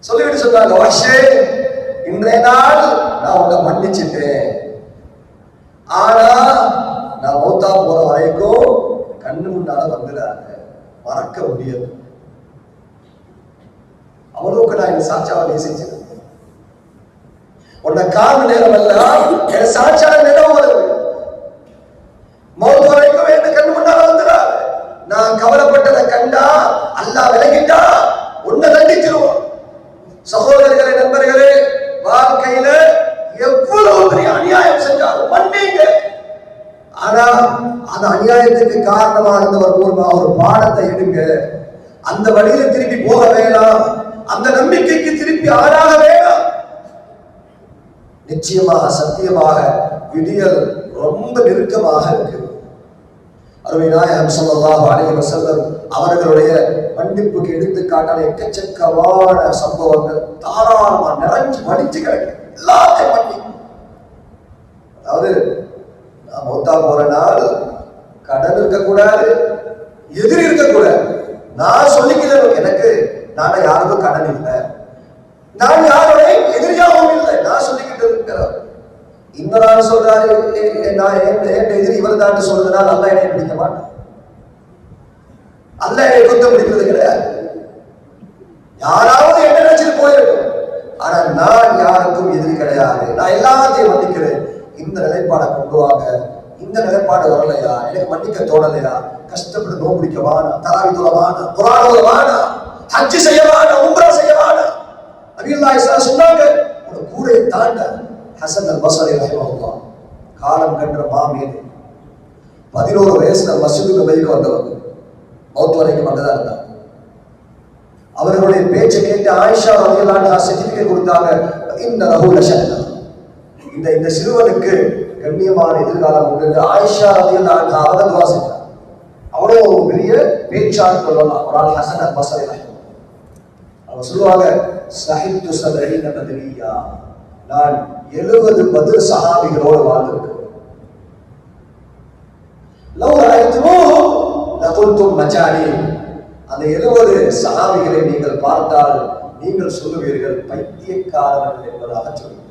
சொல்லிவிட்டு சொன்னாங்க, வாஷே இன்றைய நாள் நான் உன்னை மன்னிச்சுட்டேன், ஆனா நான் மௌத்தா போற வரைக்கும் கண்ணு முன்னால வந்துடாங்க, மறக்க முடியாது. அவ்வளவுக்கு நான் என் சாட்சாவை நேசிச்சேன். உன்னை கால நேரம் எல்லாம் என் சாட்சான நினைவு வருது. மௌத் வரைக்கும் என் கண்ணு முன்னால வந்துடாது. நான் கவலைப்பட்டதை கண்டா அல்லாஹ் விலகிட்டா உன்னை தண்டிச்சிருவான். சகோதரர்களே, நண்பர்களே, வாழ்க்கையில எவ்வளவு பெரிய அநியாயம் செஞ்சாலும் மன்னிங்க. ஆனா அந்த அநியாயத்துக்கு காரணமா இருந்தவர் மூலமா ஒரு பாடத்தை எடுங்க. அந்த வழியில திருப்பி போக வேணாம், அந்த நம்பிக்கைக்கு திருப்பி ஆளாக வேணாம். நிச்சயமாக சத்தியமாக விடியல் ரொம்ப நெருக்கமாக இருக்கு. அருமை நாயகம் ஸல்லல்லாஹு அலைஹி வஸல்லம் அவர்களுடைய மன்னிப்புக்கு எடுத்துக்காட்டான எக்கச்சக்கமான சம்பவங்கள் தாராளமா நிறைஞ்சு வடிச்சு கிடக்கு. எல்லாத்தையும் பண்ணி, அதாவது நான் மௌத்தா போற நாள் கடன் இருக்கக்கூடாது, எதிரி இருக்கக்கூடாது. நான் சொல்லிக்கிறேன், எனக்கு நானே யாருக்கும் கடன் இல்லை, நான் யாருடைய எதிரியாகவும் இல்லை. நான் சொல்லிக்கிட்டு இருக்கிறேன். இந்த நாள் சொல்றாரு, நான் எதிரி இவர் தான் சொல்றதுனால அல்ல என்னை பிடிக்க மாட்டேன், அல்ல என்னை குத்தம் பிடிக்கிறது கிடையாது. யாராவது என்ன நினைச்சிட்டு போயிருக்கும், ஆனா நான் யாருக்கும் எதிரி கிடையாது, நான் எல்லாத்தையும் மன்னிக்கிறேன். இந்த நிலைப்பாடை கொண்டு வாங்க. இந்த நிலைப்பாடு வரலையா, எனக்கு மன்னிக்க தோணலையா, கஷ்டப்பட்டு நோய் பிடிக்கவானா, தராவி தொழவானா, குர்ஆன் ஓதவானா, ஹஜ் செய்யவானா, உம்ரா செய்யவானா. நபியுல்லாஹி ஸல்லல்லாஹு அலைஹி வஸல்லம் சொன்னாங்க, ஒரு கூரையை தாண்ட ஹசன் அல் பஸ்ரி ரஹிமஹுல்லாஹ் காலம் கன்ற மாமேதை 11 வயசுல மஸ்ஜிதுக்கு வெளியே வந்தவங்க, மௌத் வரைக்கும் அங்கதான் இருந்தாங்க. அவர்களுடைய பேச்சை கேட்டு ஆயிஷா ரலியல்லாஹு அன்ஹா சர்டிபிகேட் கொடுத்தாங்க, இன்ன லஹு லஷன்னா, இந்த சிறுவனுக்கு கண்ணியமான எதிர்காலம் உண்டு. ஆயிஷா ரலியல்லாஹு அன்ஹா அவர்கள் துஆ செஞ்சாங்க. அவ்வளோ பெரிய பேச்சாளர் சொல்லலாம் ஒரு ஆள் ஹசன் அல் பஸ்ரி ரஹிமஹுல்லாஹ். அவங்க சொல்லுவாங்க, ஸஹித்து 70 நபியா, நான் 70 பத்ர் சஹாபிகளோடு வாழ்ந்திருக்கிறேன். லவ் ரஅய்துமூஹு லகுல்தும் மஜானி, அந்த 70 சஹாபிகளை நீங்கள் பார்த்தால் நீங்கள் சொல்லுவீர்கள் பைத்தியக்காரர்கள் என்பதாக சொல்லுங்கள்.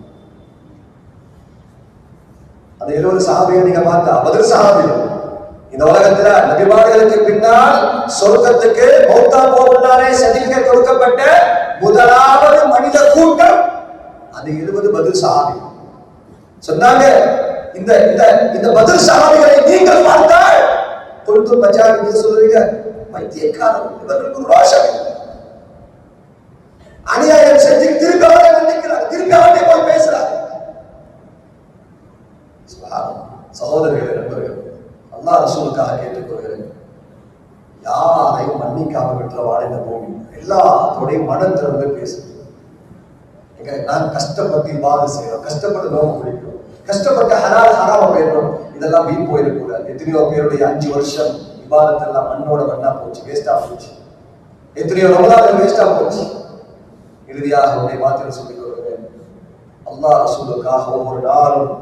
அந்த 70 சஹாபிகளை நீங்க பார்த்தா பத்ர் சஹாபிகள். இந்த உலகத்துல நபிமார்களுக்கு பின்னால் சொர்க்கத்துக்கு மௌத்தா போவதாலே சர்டிபிகேட் கொடுக்கப்பட்ட முதலாவது மனித கூட்டம் அந்த 70 பத்ர் சஹாபி. சொன்னாங்க, இந்த இந்த இந்த பத்ர் சஹாபிகளை நீங்கள் பார்த்தால் குல்து மஜானி, நீங்க சொல்லுவீங்க பைத்தியக்காரன், இவர்களுக்கு ஒரு ரோஷம், அநியாயம் செஞ்சு திருப்பி அவரை நினைக்கிறார், திருப்பி அவரை போய் பேசுறார். சகோதரர்களே, நண்பர்கள், அல்லாஹ் ரசூலுக்காக கேட்டுக்கொள்கிறேன், யாரையும் மன்னிக்காம விட்டுறவாட இந்த பூமி எல்லாத்தோடையும் மனம் திறந்து பேசுறேன். நான் கஷ்டப்பட்டு இபாதத் செய்யறோம், கஷ்டப்பட்டு நோம்பு பிடிக்கிறோம், கஷ்டப்பட்டு ஹலால் ஹராம போயிடுறோம், இதெல்லாம் வீண் போயிடக்கூடாது. எத்தனையோ பேருடைய 5 வருஷம் இபாதத் எல்லாம் மண்ணோட மண்ணா போச்சு, வேஸ்டா போச்சு. எத்தனையோ ரமலான் வேஸ்டா போச்சு. இறுதியாக உன்னை மாத்திரம் சொல்லிக் கொள்கிறேன், அல்லாஹ் ரசூலுக்காக ஒவ்வொரு நாளும்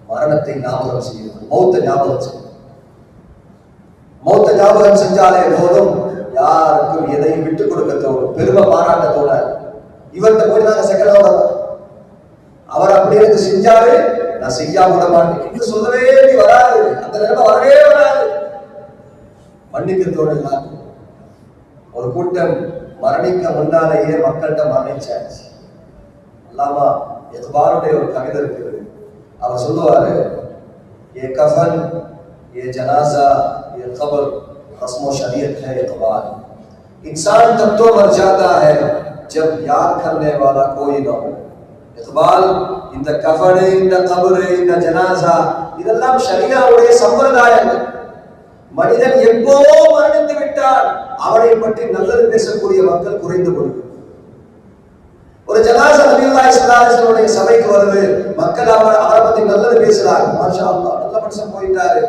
மரணத்தை ஞாபகம் செய்யணும், மௌத்த ஞாபகம் செய்யணும். மௌத்த ஞாபகம் செஞ்சாலே போதும், யாருக்கும் எதையும் விட்டுக் கொடுக்க தோணும், பெருமை பாராட்ட தோணாது. இவர்கிட்ட போய் நாங்க செகண்ட் அவர் அப்படி எனக்கு செஞ்சாரு, நான் செய்யாம விட மாட்டேன் என்று சொல்லவே வராது, அந்த நிலைமை வரவே வராது. மன்னிக்க தோணலாம். ஒரு கூட்டம் மரணிக்க முன்னாலேயே மக்கள்கிட்ட மரணிச்சாச்சு. அல்லாமா இக்பாலுடைய ஒரு கவிதை இருக்கிறது, அவர் சொல்லுவாரு, ये कफन, ये जनाजा, ये कब्र रस्म व शरीयत है इकबाल। इंसान तब तो मर जाता है जब याद करने वाला कोई न हो। इकबाल, இந்த கஃபன், இந்த கபர், இந்த ஜனாசா இதெல்லாம் ஷரியாவுடைய சம்பிரதாயங்கள். மனிதன் எப்போ மரணித்து விட்டால் அவனை பற்றி நல்லது பேசக்கூடிய மக்கள் குறைந்து கொள்ளும். ஒரு ஜனாசா நபியுல்லாஹி ஸல்லல்லாஹு அலைஹி வஸல்லம் சபைக்கு வருது, மக்கள் அவரை பத்தி நல்லது பேசுறாங்க. மாஷா அல்லாஹ், நல்ல மனுஷன் போயிட்டாரு,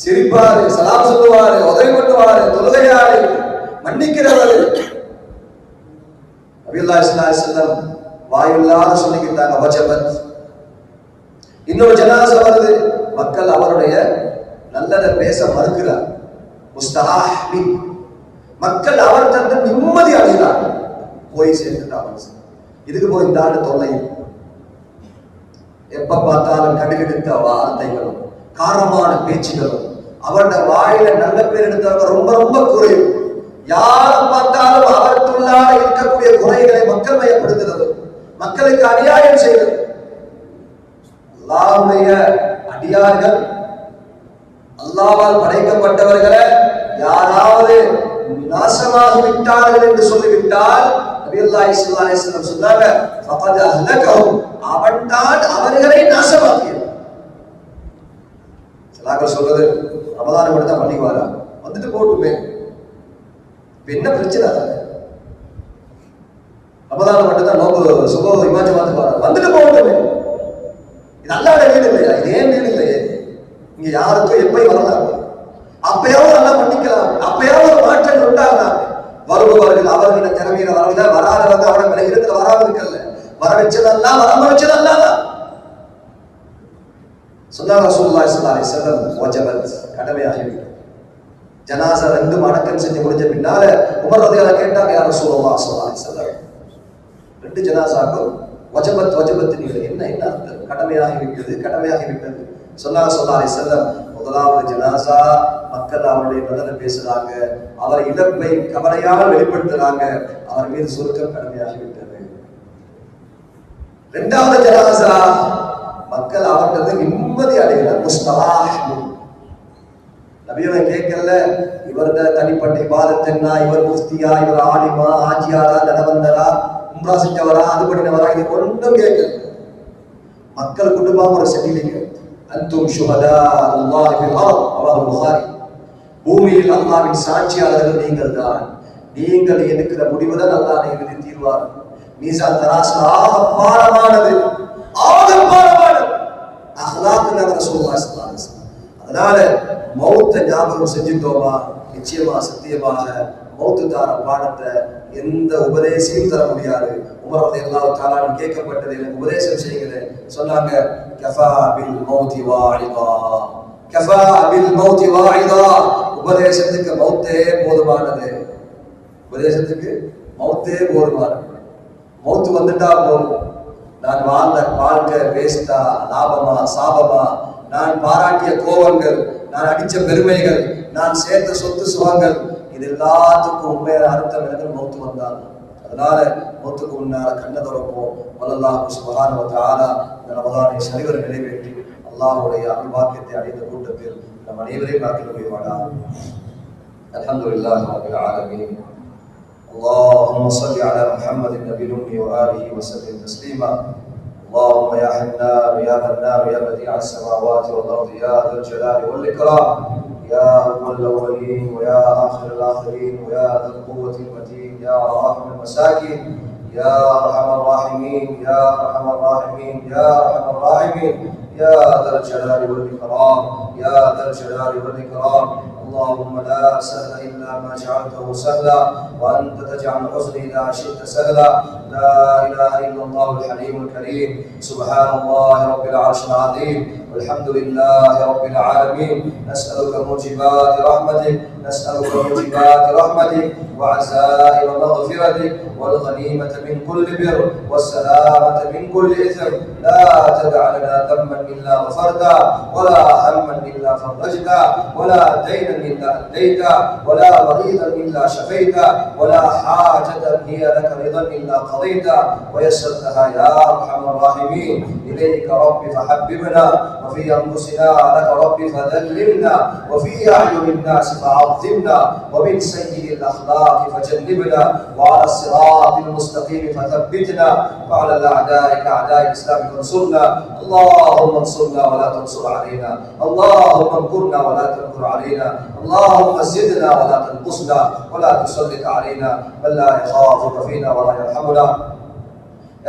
சிரிப்பாரு, சலாம் சொல்லுவாரு, உதவி பண்ணுவாரு, தொழுகையாரு, மன்னிக்கிறவர். நபியுல்லாஹி ஸல்லல்லாஹு அலைஹி வஸல்லம் வாயில்லாத சொல்லிக்கிட்டாங்க, வஜபத். இன்னொரு ஜனாசா வருது, மக்கள் அவருடைய நல்லதை பேச மறுக்கிறார், முஸ்தஹாஹி. மக்கள் அவர் தந்து நிம்மதி அடைகிறார், போய் சேர்ந்துட்டாங்க. இதுக்கு போய் இந்த ஆண்டு தொல்லை. எப்ப பார்த்தாலும் கடுகெடுத்த வார்த்தைகளும் காரமான பேச்சுகளும். அவருடைய வாயில நல்ல பேர் எடுத்தவங்க ரொம்ப ரொம்ப குறைவு. யாரை பார்த்தாலும் அவருக்குள்ளாக இருக்கக்கூடிய குறைகளை மக்கள் மயப்படுத்துறது, மக்களுக்கு அநியாயம் செய்வது. அல்லாஹ்வுடைய அடியார்கள், அல்லாஹ்வால் படைக்கப்பட்டவர்களை யாராவது நாசமாக விட்டார்கள் என்று சொல்லிவிட்டால் நபியுல்லாஹி ஸல்லல்லாஹு அலைஹி வஸல்லம் சொன்னாங்க, ஃபகத் அஹ்லகஹும், அவன்தான் அவர்களை நாசமாக்கியவன். சிலாக்கள் சொல்றது, ரமலான் மட்டும் தான் பள்ளிக்கு வரா, வந்துட்டு போட்டுமே, என்ன பிரச்சனை? ரமலான் மட்டும் தான் நோக்கு சுப இமாஜமாத்துக்கு வரா, வந்துட்டு போட்டுமே. இது அல்லாஹ்வுடைய வீடு இல்லையா? இது ஏன் வீடு இல்லையே? இங்க யாருக்கும் எப்பயும் வரலாம், அப்பயாவது நல்லா பண்ணிக்கலாம், அப்பயாவது ஒரு மாற்றங்கள் உண்டாகலாம். வருபவர்கள் அவர்களை திறமையில வரவில்லை, வராதவங்க அவனை விலகிடத்துல வராமல் இருக்கல, வர வச்சதெல்லாம் வராம வச்சதெல்லாம் சொன்னாங்க. ரசூலுல்லாஹி ஸல்லல்லாஹு அலைஹி வஸல்லம் வஜபத், கடமையாகிவிட்டது. ஜனாஸா ரெண்டும் அடக்கம் செஞ்சு முடிஞ்ச பின்னால உமர் ரலியல்லாஹு கேட்டாங்க, யா ரசூலுல்லாஹ் ஸல்லல்லாஹு அலைஹி வஸல்லம், ரெண்டு ஜனாஸாக்கும் வஜபத் வஜபத் என்ன என்ன அர்த்தம்? கடமையாகிவிட்டது, கடமையாகிவிட்டது சொன்னாங்க ஸல்லல்லாஹு அலைஹி வஸல்லம். முதலாவது ஜனாஸா மக்கள் அவருடைய நல்லதை பேசுறாங்க, அவர் இழப்பை கவலையால் வெளிப்படுத்துறாங்க, அவர் மீது சுருக்கம் கடமையாகிவிட்டது. இரண்டாவது ஜனாஸா மக்கள் அவர்கிட்ட நிம்மதி அடைகிறார், முஸ்தலாஹ். நபியை கேட்கல, இவரது தனிப்பட்ட இபாதத் என்ன, இவர் முஃப்தியா, இவர் ஆலிமா, ஆஜியாரா, தனவந்தரா, உம்ரா செஞ்சவரா, அது பண்ணினவரா, இது ஒன்றும் கேட்கல. மக்கள் குடும்பம் ஒரு செட்டிலிங்க, அன்தும் ஷுஹதா அல்லாஹ் ஃபில் அர்த், ரவாஹு புகாரி. பூமியில் அல்லாஹ்வின் சாட்சியாளர்கள் நீங்கள் தான், நீங்கள் எடுக்கிற முடிவுதான் அல்லாஹ் நிறுத்தி தீர்வார். மீசான் தராசுல ஆகப்பாரமானது, ஆகப்பாரமானது அஹ்லாக் ரசூலுல்லாஹி ஸல்லல்லாஹு அலைஹி வஸல்லம். அதனால மௌத்தை ஞாபகம் செஞ்சுட்டோமா, நிச்சயமா சத்தியமாக மௌத்து தார பாடத்தை எந்த உபதேசையும் தர முடியாது. உமர் ரலியல்லாஹு தஆலா கேட்கப்பட்டது, எனக்கு உபதேசம் செய்யுங்க சொன்னாங்க. கஃபா பில் மௌதி வாஇதா, கஃபா பில் மௌதி வாஇதா, உபதேசத்துக்கு மௌத்தே போதுமானது, உபதேசத்துக்கு மௌத்தே போதுமானது. மௌத்து வந்துட்டா போதும். நான் வாழ்ந்த வாழ்க்கை வேஸ்டா, லாபமா, சாபமா, நான் பாராட்டிய கோபங்கள், நான் அடிச்ச பெருமைகள், நான் சேர்த்த சொத்து சுகங்கள், இது எல்லாத்துக்கும் உண்மையான அர்த்தம் எனக்கு மௌத்து வந்தால். அதனால மௌத்துக்கு முன்னால கண்ண திறப்போம். அல்லாஹ் சுப்ஹானஹு வ தஆலா இந்த ரமலானை சரிவர நிறைவேற்றி அல்லாஹ்வுடைய அருள்வாக்கியத்தை அடைந்த கூட்டத்தில் நம் அனைவரையும் ஆக்கிக் கொள்வானாக. அல்ஹம்துலில்லாஹி ரப்பில் ஆலமீன். اللهم صل على محمد النبي الأمي وآله وسلم تسليما. اللهم يا حنان يا منان يا بديع السماوات والأرض يا ذا الجلال والإكرام، يا أول الأولين ويا آخر الآخرين ويا ذا القوة المتين، يا راحم المساكين، يا أرحم الراحمين، يا أرحم الراحمين، يا أرحم الراحمين، يا ذا الجلال والإكرام، يا ذا الجلال والإكرام. اللهم لا سهل إلا ما جعلته سهلا، وأنت تجعل الحزن إذا شئت سهلا. لا إله إلا الله الحليم الكريم. سبحان الله رب العرش العظيم، والحمد لله رب العالمين. نسألك موجبات رحمتك، نسألك موجبات رحمتك وعزائم مغفرتك والغنيمة من كل بر والسلامة من كل إثم. لا تدع لنا ذنبا إلا غفرته ولا هما إلا فرجته ولا دينا إلا أديته ولا مريضا إلا شفيته ولا حاجة هي لك رضا إلا قضيته ويسرتها يا أرحم الراحمين. إليك ربي فحببنا وفي أنفسنا لك ربي فذللنا وفي أعين الناس فعظمنا ومن سيء الأخلاق فجنبنا وعلى الصراط المستقيم فثبتنا وعلى الأعداء كأعداء الإسلام فانصرنا. اللهم انصرنا ولا تنصر علينا. اللهم انكرنا ولا تنكر علينا. اللهم زدنا ولا تنقصنا ولا تسلط علينا من لا يخافك فينا ولا يرحمنا.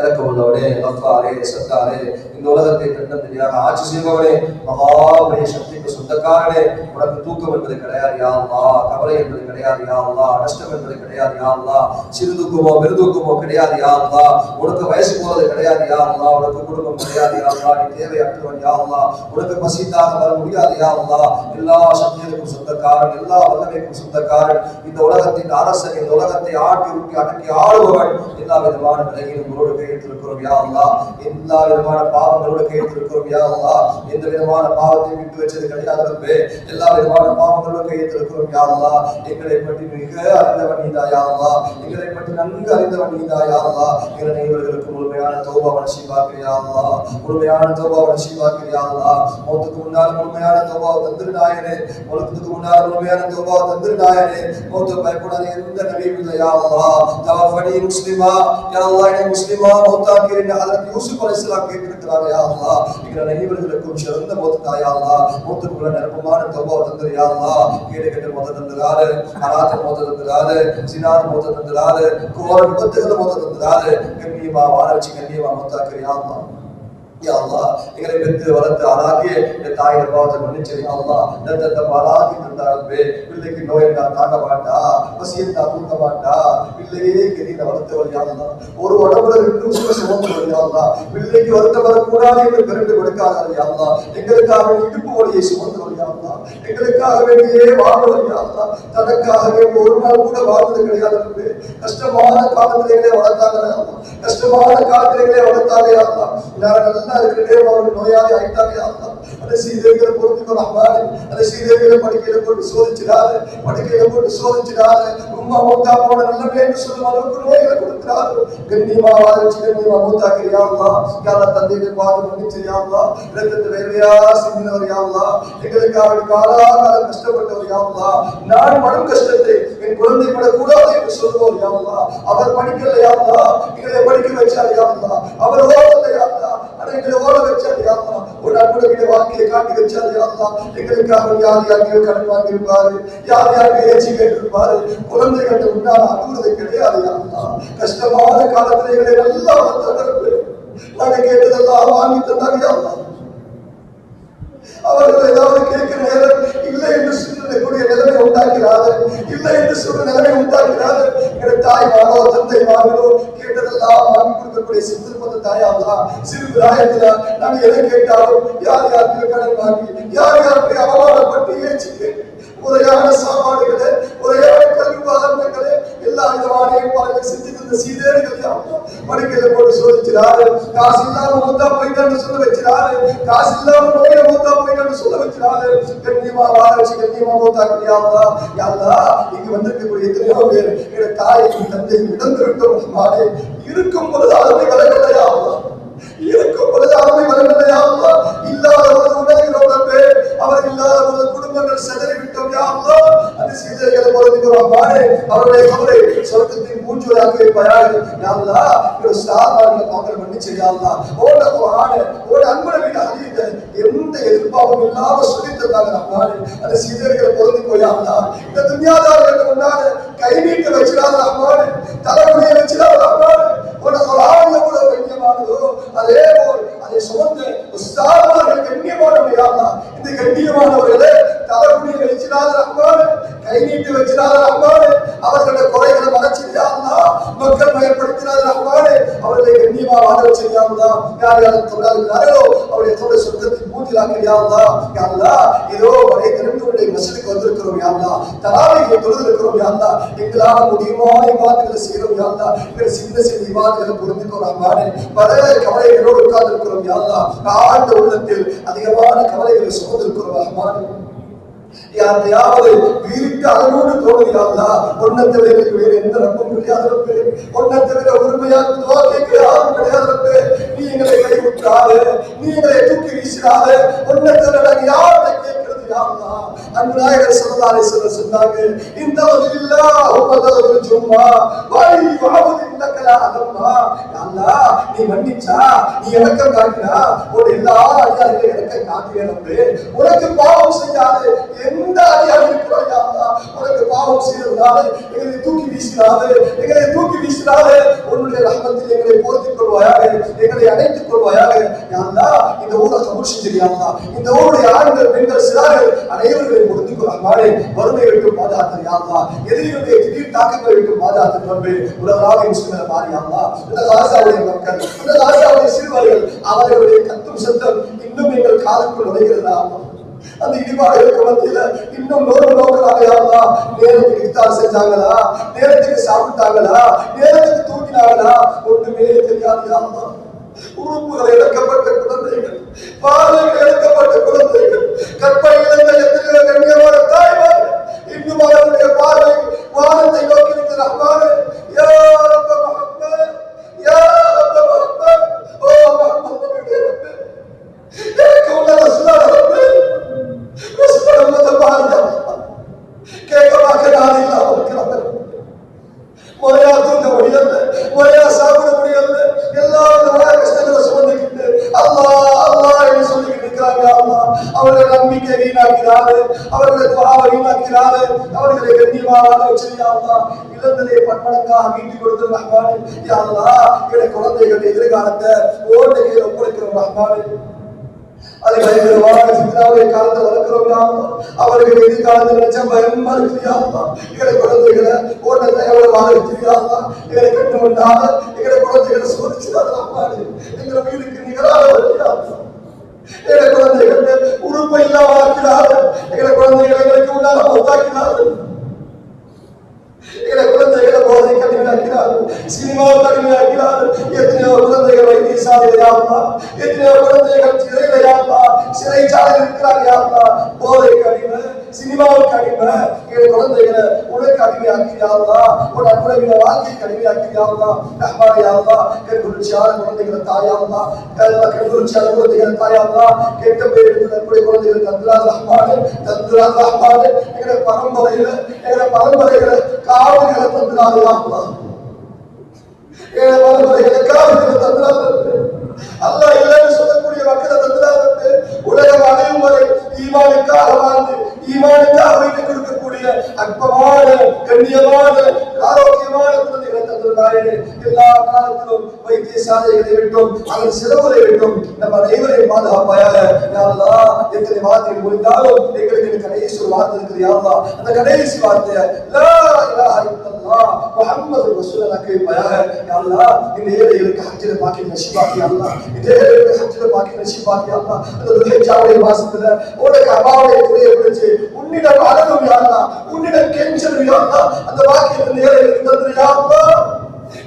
இறக்கமுள்ளவனே, கஃபாரே, சத்தாரே, இந்த உலகத்தை தன்னந்தனியாக ஆட்சி செய்பவனே, மகாபலிய சக்திக்கு சொந்தக்காரனே, உனக்கு தூக்கம் என்பது கிடையாது யா அல்லாஹ், கவலை என்பது கிடையாது யா அல்லாஹ், நஷ்டம் என்பது கிடையாது யா அல்லாஹ், சிறு தூக்கமோ பெருதூக்கமோ கிடையாது யா அல்லாஹ், உனக்கு வயசு போறது கிடையாது யா அல்லாஹ், உனக்கு குடும்பம் கிடையாது யா அல்லாஹ், நீ தேவையற்றவன் யா அல்லாஹ், உனக்கு பசித்தாக வர முடியாது யா அல்லாஹ், எல்லா சக்திகளுக்கும் சொந்தக்காரன், எல்லா வல்லமைக்கும் சொந்தக்காரன், இந்த உலகத்தின் அரசன், இந்த உலகத்தை ஆட்டி உருட்டி அடக்கி ஆளுபவன், எல்லா விதமான விலகிலும் உங்களோடு கையெழுத்திருக்கிறோம் யா அல்லாஹ், எல்லா விதமான பாவங்களோடு கையெழுத்திருக்கிறோம் யா அல்லாஹ், எந்த விதமான பாவத்தை விட்டு வச்சது கிடையாது ரப்பே, எல்லா விதமான பாவங்களோடு கையெழுத்திருக்கிறோம் யா அல்லாஹ், எங்களை பற்றி மிக அறிந்தவன் நீதா யா அல்லாஹ், எங்களை பற்றி நன்கு அறிந்தவன் நீதா யா அல்லாஹ், எங்கள் அனைவர்களுக்கு முழுமையான தௌபாவை நசீபாக்கு யா அல்லாஹ், முழுமையான தௌபாவை நசீபாக்கு யா அல்லாஹ், மௌத்துக்கு முன்னால் முழுமையான தௌபாவை தந்திருநாயனே, மௌத்துக்கு முன்னால் முழுமையான தௌபாவை தந்திருநாயனே, மௌத்து பயப்படாத எந்த நபியும் இல்லை யா அல்லாஹ், தவஃபனி முஸ்லிமா யா அல்லாஹ், என்னை முஸ்லிமா மௌத்தாக்கிறேன் ஹஜ்ரத் யூசுப் அலைஹிஸ்ஸலாம் கேட்டிருக்கிறார் யா அல்லாஹ், எங்கள் அனைவர்களுக்கும் சிறந்த மௌத்தா யா அல்லாஹ், மௌத்துக்குள்ள நிரப்பமான தௌபாவை தந்திரு யா அல்லாஹ், கேடு கெட்ட மௌத்த தந்திராரு, ஹராத்த மௌத்த தந்திராரு, ஜினாத் மௌத்த தந்திராரு, கோர விபத்துகளை மௌத்த தந்திராரு, கண்ணியமா வாழ வச்சு கண்ணியமா மௌத்தாக்கிறேன் யா அல்லாஹ். யா அல்லாஹ், எங்களை பெற்று வளர்த்து ஆளாக்கிய இந்த தாயின் பாவத்தை மன்னிச்சு யா அல்லாஹ், ரத்தத்தை பாலாக்கி தந்தாரே, பிள்ளைக்கு நோய் என்றா தாங்க மாட்டா, பசி என்றா தூக்க மாட்டா, பிள்ளையே கெதியில வளர்த்தவள் யா அல்லாஹ், ஒரு உடம்புல ரெண்டு உசுர சுமந்தவள் யா அல்லாஹ், பிள்ளைக்கு வருத்தம் வரக்கூடாது என்று பிறந்து கொடுக்காதவள் யா அல்லாஹ், எங்களுக்காக இடுப்பு வலியை சுமந்தவள் யா அல்லாஹ், எங்களுக்காக வேண்டியே வாழ்ந்தவள் யா அல்லாஹ், தனக்காகவே ஒரு நாள் கூட வாழ்ந்தது கிடையாது. கஷ்டமான காலத்திலே வளர்த்தாங்க, கஷ்டமான காலத்திலே வளர்த்தாங்க யா அல்லாஹ், நாங்கள் இருக்கிறதே அவர்கள் நோயாளி ஆயிட்டாங்க யா அல்லாஹ், அந்த சீதைகளை பொறுத்துக்கோ ரஹ்மானே, அந்த சீதைகளை படுக்கையில போட்டு சோதிச்சிடாது, படுக்கையில போட்டு சோதிச்சிடாது, உம்மா மௌத்தா போன நல்லவே என்று சொல்லும் அளவுக்கு நோய்களை கொடுக்கிறாரு. கண்ணியமா வாழ்ச்சி கண்ணியமா மௌத்தாக்கு யா அல்லாஹ், யா அல்லாஹ், தந்தையை பார்த்து மன்னிச்சு யா அல்லாஹ், இரத்தத்தை வேலையா சிந்தினவர் யா அல்லாஹ், எங்களுக்கு அவருடைய காலாகாலம் கஷ்டப்பட்டவர் யா அல்லாஹ், நான் படும் கஷ்டத்தை என் குழந்தை படக்கூடாது என்று சொல்லுவோர் யா அல்லாஹ், அவர் படிக்கல யா அல்லாஹ், எங்களை படிக்க வச்சார் யா அல்லாஹ், அவர் ஓடல யா அல்லாஹ், எங்களை ஓட வச்சார் யா அல்லாஹ், ஒரு அன்புடைய வாழ்க்கையை காட்டி வச்சார் யா அல்லாஹ், எங்களுக்காக யார் யாருக்கு கடன் வாங்கியிருப்பாரு, யார் யாருக்கு ஏச்சி கேட்டிருப்பாரு, குழந்தைகள் உண்டான அனுமதி கிடையாது யா அல்லாஹ், கஷ்டமான காலத்தில் எங்களை நல்லா வளர்த்தவர்கள் நாங்கள் கேட்டதெல்லாம் வாங்கி தந்தாங்க யா அல்லாஹ், அவர்கள் ஏதாவது கேட்கிற நேரம் இல்லை என்று சொல்லக்கூடிய நிலைமை உண்டாக்கிறாரு, இல்லை என்று சொல்ற நிலைமை உண்டாக்கிறாரு. எங்களுடைய தாய் மாறோ தந்தை மாறோ கேட்டதெல்லாம் வாங்கி கொடுக்கக்கூடிய சிந்திருப்பது தாயாதான். சிறு பிராயத்துல நாங்கள் எதை கேட்டாலும் யார் யாருக்கு கடன் வாங்கி யார் யாருக்கு அவமானப்பட்டு ஏச்சிக்கு முறையான சாப்பாடுகளே, முறையான கல்வி உபகரணங்களே, எல்லா விதமான ஏற்பாடுகளை செஞ்சிருந்த சீதேர்கள் படுக்கையில போட்டு சோதிச்சிடாரு, காசு இல்லாம மூத்தா போயிட்டு சொல்ல வச்சிடாரு, காசு இல்லாம நோயில மூத்தா போயிட்டு சொல்ல வச்சிடாரு. கண்ணியமா வாழ வச்சு கண்ணியமா மூத்தாக்கு யா அல்லாஹ், யா அல்லாஹ், இங்க வந்திருக்கக்கூடிய எத்தனையோ பேர் எங்க தாயையும் தந்தையும் இழந்து விட்டோம், இருக்கும் பொழுது அருமை வளர்க்கல யா அல்லாஹ், இருக்கும் பொழுது அருமை வளர்க்கல யா அல்லாஹ், இல்லாத பொழுது உணர்கிறோம் பேர், அவர் இல்லாத பொழுது குடும்பங்கள் செதறி விட்டோம் யா அல்லாஹ், அந்த சீதைகளை பொறுத்துக்கிறோம் பாரு, அவருடைய கவலை சொர்க்கத்தின் மூச்சுவராக வைப்பாயாக யா அல்லாஹ், ஒரு சாதாரண பாவங்கள் மன்னிச்சு யா அல்லாஹ், ஓட குர்ஆன் ஓட அன்புடைய ஹதீஸ் எந்த எதிர்பார்ப்பும் இல்லாம சொல்லித் தந்தாங்க ரஹ்மானே, அந்த சீதைகளை பொறுத்துக்கோ யா அல்லாஹ், இந்த துன்யாதாரங்களுக்கு முன்னால கை நீட்ட வச்சிடாத ரஹ்மானே, தலைமுடிய வச்சிடாத ரஹ்மானே, உன குர்ஆன்ல கூட கண்ணியமானதோ அதே போல் அதை சுமந்து உஸ்தாதர்கள் கண்ணியமானவர்கள் யா அல்லாஹ், இந்த கண்ணியமானவர்களே தலைமுடிய வச்சிடாத ரஹ்மானே, கை நீட்டி வச்சிடாத ரஹ்மானே, அவர்களுடைய குறைகளை மறைச்சிடு யா அல்லாஹ், மக்கள் பயப்படுத்தினாத ரஹ்மானே, அவர்களை கண்ணியமா வாழ வச்சிடு யா அல்லாஹ், யார் யார் தொழிலாளர்களோ அவருடைய தொழில் சொர்க்கத்தின் பூர்த்தியாக்கு யா அல்லாஹ். யா அல்லாஹ் இதோ வரை திரண்டுடைய மஸ்ஜிதுக்கு வந்திருக்கிறோம் யா அல்லாஹ். தராவீஹை தொழுதிருக்கிறோம் யா அல்லாஹ். எங்களால் முடியுமான இபாதத்துகளை செய்கிறோம் யா அல்லாஹ். எங்கள் சின்ன சின்ன இபாதத்துகளை புரிந்துக்கோ ரஹ்மானே. பல கவலைகளோடு உட்கார்ந்திருக்கிறோம் யா அல்லாஹ். ஆழ்ந்த உள்ளத்தில் அதிகமான கவலைகளை சுமந்திருக்கிறோம் ரஹ்மானே. யாரையாவது வீட்டு அதனோடு தோணுகிறாங்களா? ஒன்னை தவிர எனக்கு வேறு எந்த ரப்பம் கிடையாது. ஒன்னை தவிர உரிமையாக துவா கேட்க யாரும் கிடையாது. நீ எங்களை கைவிட்டாது, நீ எங்களை தூக்கி வீசிடாது. ஒன்னை தவிர நாங்கள் யார்கிட்ட கேட்கிறது யாருன்னா? அன்பு நாயகர் ஸல்லல்லாஹு அலைஹி வஸல்லம் சொன்னாங்க, இந்த வதில்லாஹு வதல் ஜும்மா வலி வஅபுது இன்னகலா அலம்மா. அல்லாஹ் நீ மன்னிச்சா, நீ இரக்கம் காட்டினா, உன் எல்லா அடியார்களும் இரக்கம் காட்டினே. உனக்கு பாவம் செய்யாது எந்த அடியார் இருக்கிறோம் யா அல்லாஹ். உனக்கு பாவம் செய்ததால எங்களை தூக்கி வீசினாது, எங்களை தூக்கி வீசினாது. உன்னுடைய ரஹ்மத்தில் எங்களை போர்த்திக் கொள்வாயாக, எங்களை அணைத்துக் கொள்வாயாக யா அல்லாஹ். இந்த ஊரை கபூல் செஞ்சிரு யா அல்லாஹ். இந்த ஊருடைய ஆண்கள் பெண்கள் சிறார்கள் அனைவர்களையும் பொறுத்துக் கொள்வாயாக. வறுமை விட்டு பாதுகாத்து யா அல்லாஹ். எதிரிகளுடைய திடீர் தாக்கங்களை விட்டு பாதுகாத்து கொண்டு உலகளாவிய முஸ்லிம்களை மாறி யா அல்லாஹ். இந்த காசாவுடைய மக்கள், இந்த காசாவுடைய சிறுவர்கள், அவர்களுடைய கத்தும் சத்தம் இன்னும் எங்கள் காதுக்குள் நுழைகிறதா? அந்த இடிபாடுகளுக்கு மத்தியில இன்னும் நோக்கலாக யாருந்தா? நேரத்துக்கு இஃப்தார் செஞ்சாங்களா? நேரத்துக்கு சாப்பிட்டாங்களா? நேரத்துக்கு தூங்கினாங்களா? ஒன்றுமே தெரியாது யாருந்தா. உறுப்புகள் இழக்கப்பட்ட குழந்தைகள், பார்வைகள் இழக்கப்பட்ட குழந்தைகள், கற்பை இழந்த எத்தனையோ கண்ணியமான தாய்மார்கள் இன்னும் அவர்களுடைய பார்வை வானத்தை நோக்கி இருக்கிற ரஹ்மானே. யா ரப்ப முஹம்மத், யா ரப்ப முஹம்மத், ஓ முஹம்மத் நபியே ரப்பே, எனக்கு உள்ள ரசூலா ரப்பே, ரசூலா உம்மத பாரியா கேட்க மாட்டேன் இல்லாம முறையா தூங்க முடியல, முறையா சாப்பிட முடியல, எல்லா விதமான கஷ்டங்களை சுமந்துக்கிட்டு அல்லாஹ் அல்லாஹ் என்று சொல்லிக்கிட்டு இருக்கிறாங்க. அல்லாஹ் அவர்களை நம்பிக்கை வீணாக்கிறாரு, அவர்களை துஆவை வீணாக்கிறாரு, அவர்களை கண்ணியமாக வச்சிருக்கா. அல்லாஹ் இழந்ததை பன்மடங்காக மீட்டி கொடுத்து ரஹ்மானே. யா அல்லாஹ் எங்களுடைய குழந்தைகளுடைய எதிர்காலத்தை ஓட்ட கையில் ஒப்படைக்கிறோம் ரஹ்மானே. அதை பயங்கரமான சித்ராவுடைய காலத்தை வளர்க்கிறோம் யா அல்லாஹ். அவர்கள் எதிர்காலத்தை நினைச்சா பயமா இருக்குது யா அல்லாஹ். எங்களை குழந்தைகளை ஓட்டத்தை எவ்வளவு இருக்குது யா அல்லாஹ். எங்களை கட்டுமண்டாக எங்களை குழந்தைகளை சோதிச்சுதான் ரஹ்மானே. எங்களை வீடுக்கு நிகராக யா அல்லாஹ். எங்களை குழந்தைகள் உறுப்பை இல்லாம ஆக்கிறார்கள். எங்களை குழந்தைகளை எங்களுக்கு உண்டாக மௌத்தாக்கிறார்கள். எங்களை குழந்தைகளை போதை கடுமையாக்கிறார்கள், சினிமாவை கடுமையாக்கிறார்கள். எத்தனையோ குழந்தைகள் வைத்தியசாலையில் யா அல்லாஹ், எத்தனையோ குழந்தைகள் சிறையில் யா அல்லாஹ், சிறைச்சாலையில் இருக்கிறார்கள் யா அல்லாஹ். போதைக்கு அடிமை, சினிமாவுக்கு அடிமை எங்களை குழந்தைகளை உனக்கு அடிமையாக்கி யா அல்லாஹ். உன் அன்புடைய வாழ்க்கைக்கு அடிமையாக்கி யா அல்லாஹ். ரஹ்மானே யா அல்லாஹ். கண்குளிர்ச்சியான குழந்தைகளை தாயா அல்லாஹ், கண்குளிர்ச்சியான குழந்தைகளை தாயா அல்லாஹ். கெட்ட பேர் எடுத்து நம்முடைய குழந்தைகள் தந்துராது ரஹ்மானே, தந்துராது ரஹ்மானே. எங்களை பரம்பரைகளை காவல்களை தந்துராது யா அல்லாஹ். எங்களை பரம்பரைகளை காவல்களை தந்துராது அல்லாஹ். இல்லைன்னு சொல்லக்கூடிய மக்களை தந்துராது. உலகம் அடையும் வரை ஈமானுக்காக வாழ்ந்து ஈமானுக்காக வைத்துக் கொடுக்கக்கூடிய அற்பமான கண்ணியமான ஆரோக்கியமான குழந்தைகளை தந்திருந்தாரே. எல்லா காலத்திலும் வைத்தியசாலைகளை விட்டும் அதன் சிறவுகளை விட்டும் நம்ம அனைவரையும் பாதுகாப்பாயாக யா அல்லாஹ். எத்தனை வார்த்தை முடிந்தாலும் எங்களுக்கு கடைசி ஒரு வார்த்தை இருக்குது யா அல்லாஹ். அந்த கடைசி வார்த்தையை லா இலாஹ இல்லல்லாஹ் முஹம்மது ரசூலுல்லாஹ் கேட்பாயாக யா அல்லாஹ். இந்த ஏழைகளுக்கு ஹஜ்ஜில பாக்கி நசீபாக்கி யா அல்லாஹ். இந்த ஏழைகளுக்கு ஹஜ்ஜில பாக்கி நசீபாக்கி யா அல்லாஹ். அந்த துல்ஹிஜ்ஜாவுடைய மாசத்துல உனக்கு அபாவுடைய துறையை பிடிச்சு உன்னிடம் அடங்கும் யா அல்லாஹ், உன்னிடம் கெஞ்சலும் யா அல்லாஹ். அந்த வாக்கியத்தின் ஏழைகளுக்கு தந்திரு யா அல்லாஹ்.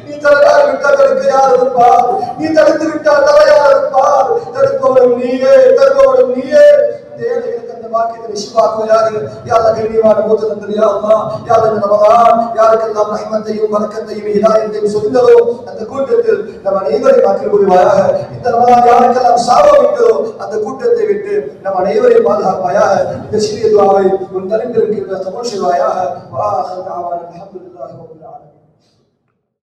நீ தடுக்காது விட்டால் தடுக்க யார் இருப்பார்? நீ தடுத்து விட்டால் தர யார் இருப்பார்? தடுப்பவனும் நீயே, தருபவனும் நீயே. இந்த ஏழைகளுக்கு அந்த வாக்கியத்தை நிச்சயமாக்குவாயாக யா அல்லாஹ். கண்ணியமான மூத்த தந்திரு யா அல்லாஹ். யா அல்லாஹ். இந்த ரமலான் யாருக்கெல்லாம் ரஹ்மத்தையும் பரக்கத்தையும் ஹிதாயத்தையும் சொந்ததோ அந்த கூட்டத்தில் நம் அனைவரையும் ஆக்கில் புரிவாயாக. இந்த ரமலான் யாருக்கெல்லாம் சாபம் விட்டதோ அந்த கூட்டத்தை விட்டு நம் அனைவரையும் பாதுகாப்பாயாக. இந்த சிறிய துஆவை உன் தரித்திற்கு கபூல் செய்வாயாக. வா ஆஹிரு தஅவானா அல்ஹம்துலில்லாஹி ரப்பில் ஆலமீன்.